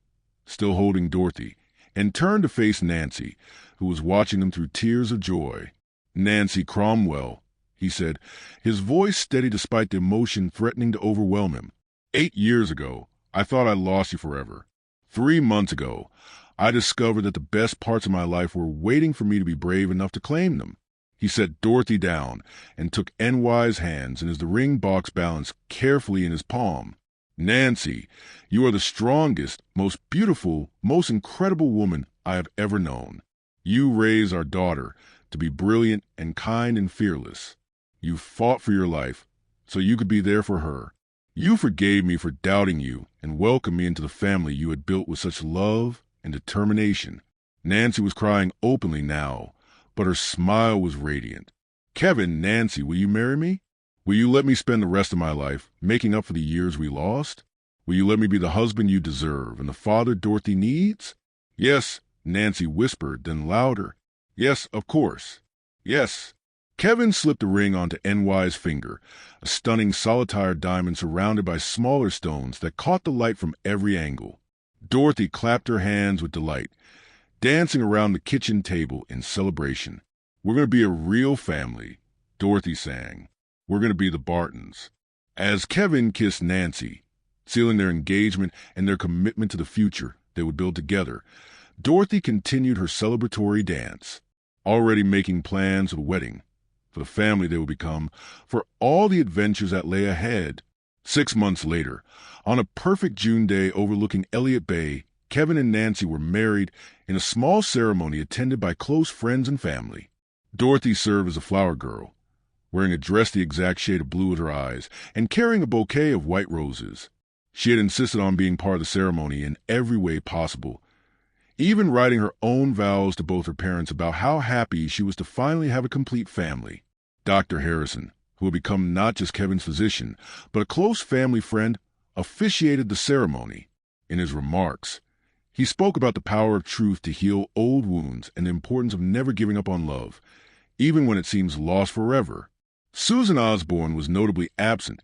still holding Dorothy, and turned to face Nancy, who was watching them through tears of joy. "Nancy Cromwell," he said, his voice steady despite the emotion threatening to overwhelm him. 8 years ago, I thought I lost you forever. 3 months ago, I discovered that the best parts of my life were waiting for me to be brave enough to claim them." He set Dorothy down and took NY's hands, and as the ring box balanced carefully in his palm, "Nancy, you are the strongest, most beautiful, most incredible woman I have ever known. You raised our daughter to be brilliant and kind and fearless. You fought for your life so you could be there for her. You forgave me for doubting you and welcomed me into the family you had built with such love and determination." Nancy was crying openly now, but her smile was radiant. "Kevin, Nancy, will you marry me? Will you let me spend the rest of my life making up for the years we lost? Will you let me be the husband you deserve and the father Dorothy needs?" "Yes," Nancy whispered, then louder. "Yes, of course. Yes." Kevin slipped the ring onto NY's finger, a stunning solitaire diamond surrounded by smaller stones that caught the light from every angle. Dorothy clapped her hands with delight, dancing around the kitchen table in celebration. "We're going to be a real family," Dorothy sang. "We're going to be the Bartons." As Kevin kissed Nancy, sealing their engagement and their commitment to the future they would build together, Dorothy continued her celebratory dance, already making plans for the wedding, for the family they would become, for all the adventures that lay ahead. 6 months later, on a perfect June day overlooking Elliott Bay, Kevin and Nancy were married in a small ceremony attended by close friends and family. Dorothy served as a flower girl, wearing a dress the exact shade of blue at her eyes and carrying a bouquet of white roses. She had insisted on being part of the ceremony in every way possible, even writing her own vows to both her parents about how happy she was to finally have a complete family. Dr. Harrison, who had become not just Kevin's physician, but a close family friend, officiated the ceremony. In his remarks, he spoke about the power of truth to heal old wounds and the importance of never giving up on love, even when it seems lost forever. Susan Osborne was notably absent,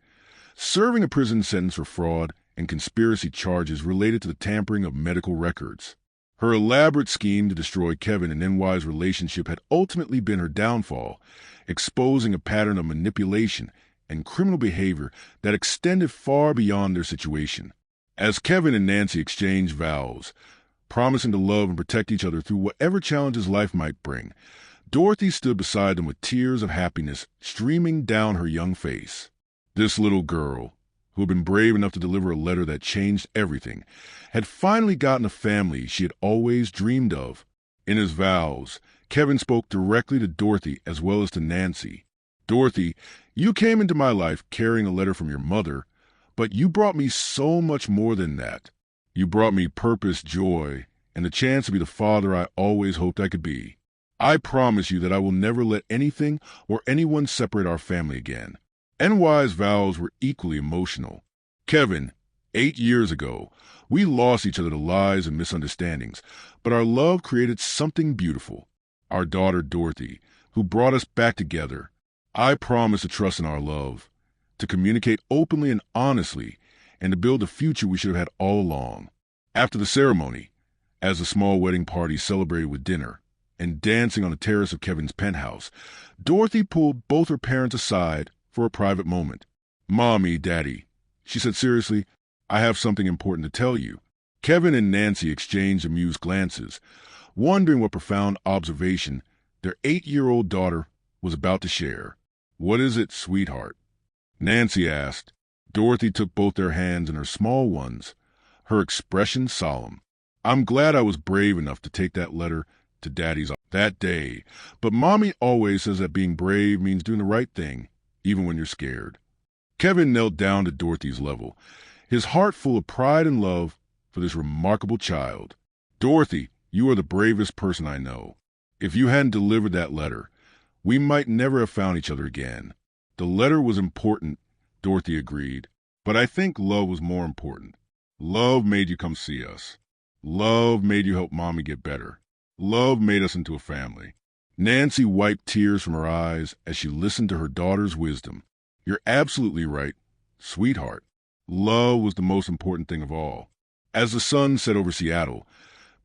serving a prison sentence for fraud and conspiracy charges related to the tampering of medical records. Her elaborate scheme to destroy Kevin and NY's relationship had ultimately been her downfall, exposing a pattern of manipulation and criminal behavior that extended far beyond their situation. As Kevin and Nancy exchanged vows, promising to love and protect each other through whatever challenges life might bring, Dorothy stood beside them with tears of happiness streaming down her young face. This little girl, who had been brave enough to deliver a letter that changed everything, had finally gotten a family she had always dreamed of. In his vows, Kevin spoke directly to Dorothy as well as to Nancy. "Dorothy, you came into my life carrying a letter from your mother, but you brought me so much more than that. You brought me purpose, joy, and the chance to be the father I always hoped I could be. I promise you that I will never let anything or anyone separate our family again." NY's vows were equally emotional. "Kevin, 8 years ago, we lost each other to lies and misunderstandings, but our love created something beautiful. Our daughter Dorothy, who brought us back together. I promise to trust in our love, to communicate openly and honestly, and to build the future we should have had all along." After the ceremony, as the small wedding party celebrated with dinner and dancing on the terrace of Kevin's penthouse, Dorothy pulled both her parents aside for a private moment. "Mommy, Daddy," she said seriously, "I have something important to tell you." Kevin and Nancy exchanged amused glances, wondering what profound observation their 8-year-old daughter was about to share. "What is it, sweetheart?" Nancy asked. Dorothy took both their hands in her small ones, her expression solemn. "I'm glad I was brave enough to take that letter to Daddy's that day, but Mommy always says that being brave means doing the right thing, even when you're scared." Kevin knelt down to Dorothy's level, his heart full of pride and love for this remarkable child. "Dorothy, you are the bravest person I know. If you hadn't delivered that letter, we might never have found each other again." "The letter was important," Dorothy agreed, "but I think love was more important. Love made you come see us. Love made you help Mommy get better. Love made us into a family." Nancy wiped tears from her eyes as she listened to her daughter's wisdom. "You're absolutely right, sweetheart. Love was the most important thing of all." As the sun set over Seattle,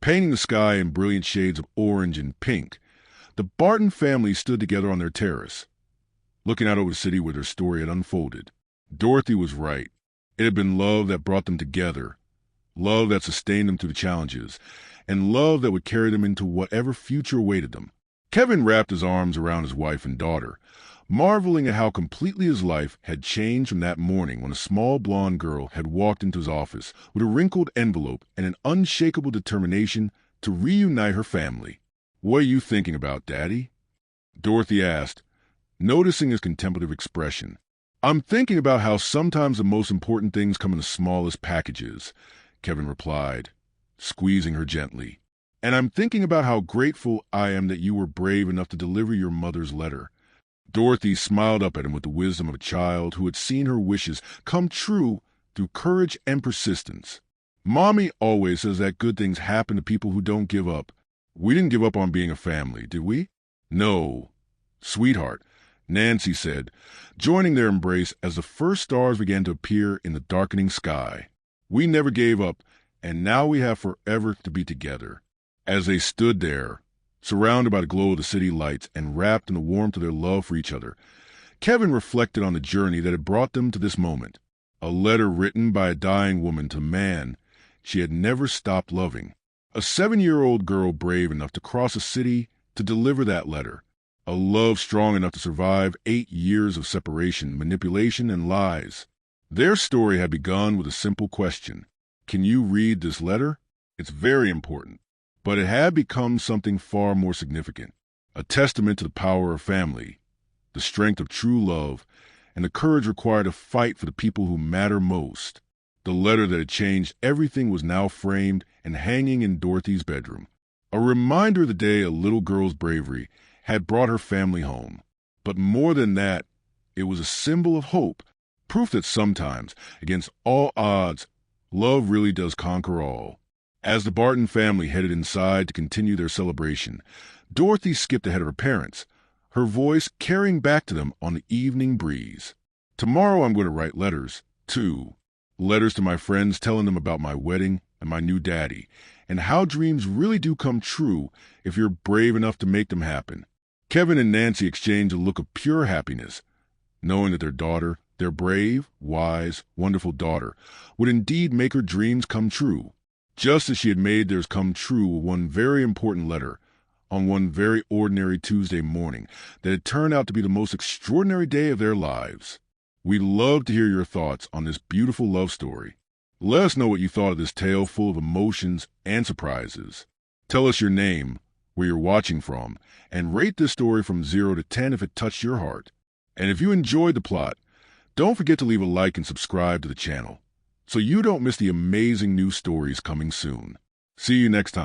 painting the sky in brilliant shades of orange and pink, the Barton family stood together on their terrace, looking out over the city where their story had unfolded. Dorothy was right. It had been love that brought them together, love that sustained them through the challenges, and love that would carry them into whatever future awaited them. Kevin wrapped his arms around his wife and daughter, marveling at how completely his life had changed from that morning when a small blonde girl had walked into his office with a wrinkled envelope and an unshakable determination to reunite her family. "What are you thinking about, Daddy?" Dorothy asked, noticing his contemplative expression. "I'm thinking about how sometimes the most important things come in the smallest packages," Kevin replied, squeezing her gently. "And I'm thinking about how grateful I am that you were brave enough to deliver your mother's letter." Dorothy smiled up at him with the wisdom of a child who had seen her wishes come true through courage and persistence. "Mommy always says that good things happen to people who don't give up. We didn't give up on being a family, did we?" "No, sweetheart," Nancy said, joining their embrace as the first stars began to appear in the darkening sky. "We never gave up, and now we have forever to be together." As they stood there, surrounded by the glow of the city lights and wrapped in the warmth of their love for each other, Kevin reflected on the journey that had brought them to this moment. A letter written by a dying woman to a man she had never stopped loving. A 7-year-old girl brave enough to cross a city to deliver that letter. A love strong enough to survive 8 years of separation, manipulation, and lies. Their story had begun with a simple question. Can you read this letter? It's very important. But it had become something far more significant, a testament to the power of family, the strength of true love, and the courage required to fight for the people who matter most. The letter that had changed everything was now framed and hanging in Dorothy's bedroom, a reminder of the day a little girl's bravery had brought her family home. But more than that, it was a symbol of hope, proof that sometimes, against all odds, love really does conquer all. As the Barton family headed inside to continue their celebration, Dorothy skipped ahead of her parents, her voice carrying back to them on the evening breeze. Tomorrow I'm going to write letters, too. Letters to my friends telling them about my wedding and my new daddy, and how dreams really do come true if you're brave enough to make them happen. Kevin and Nancy exchanged a look of pure happiness, knowing that their daughter, their brave, wise, wonderful daughter, would indeed make her dreams come true, just as she had made theirs come true with one very important letter on one very ordinary Tuesday morning that had turned out to be the most extraordinary day of their lives. We'd love to hear your thoughts on this beautiful love story. Let us know what you thought of this tale full of emotions and surprises. Tell us your name, where you're watching from, and rate this story from 0 to 10 if it touched your heart. And if you enjoyed the plot, don't forget to leave a like and subscribe to the channel so you don't miss the amazing new stories coming soon. See you next time.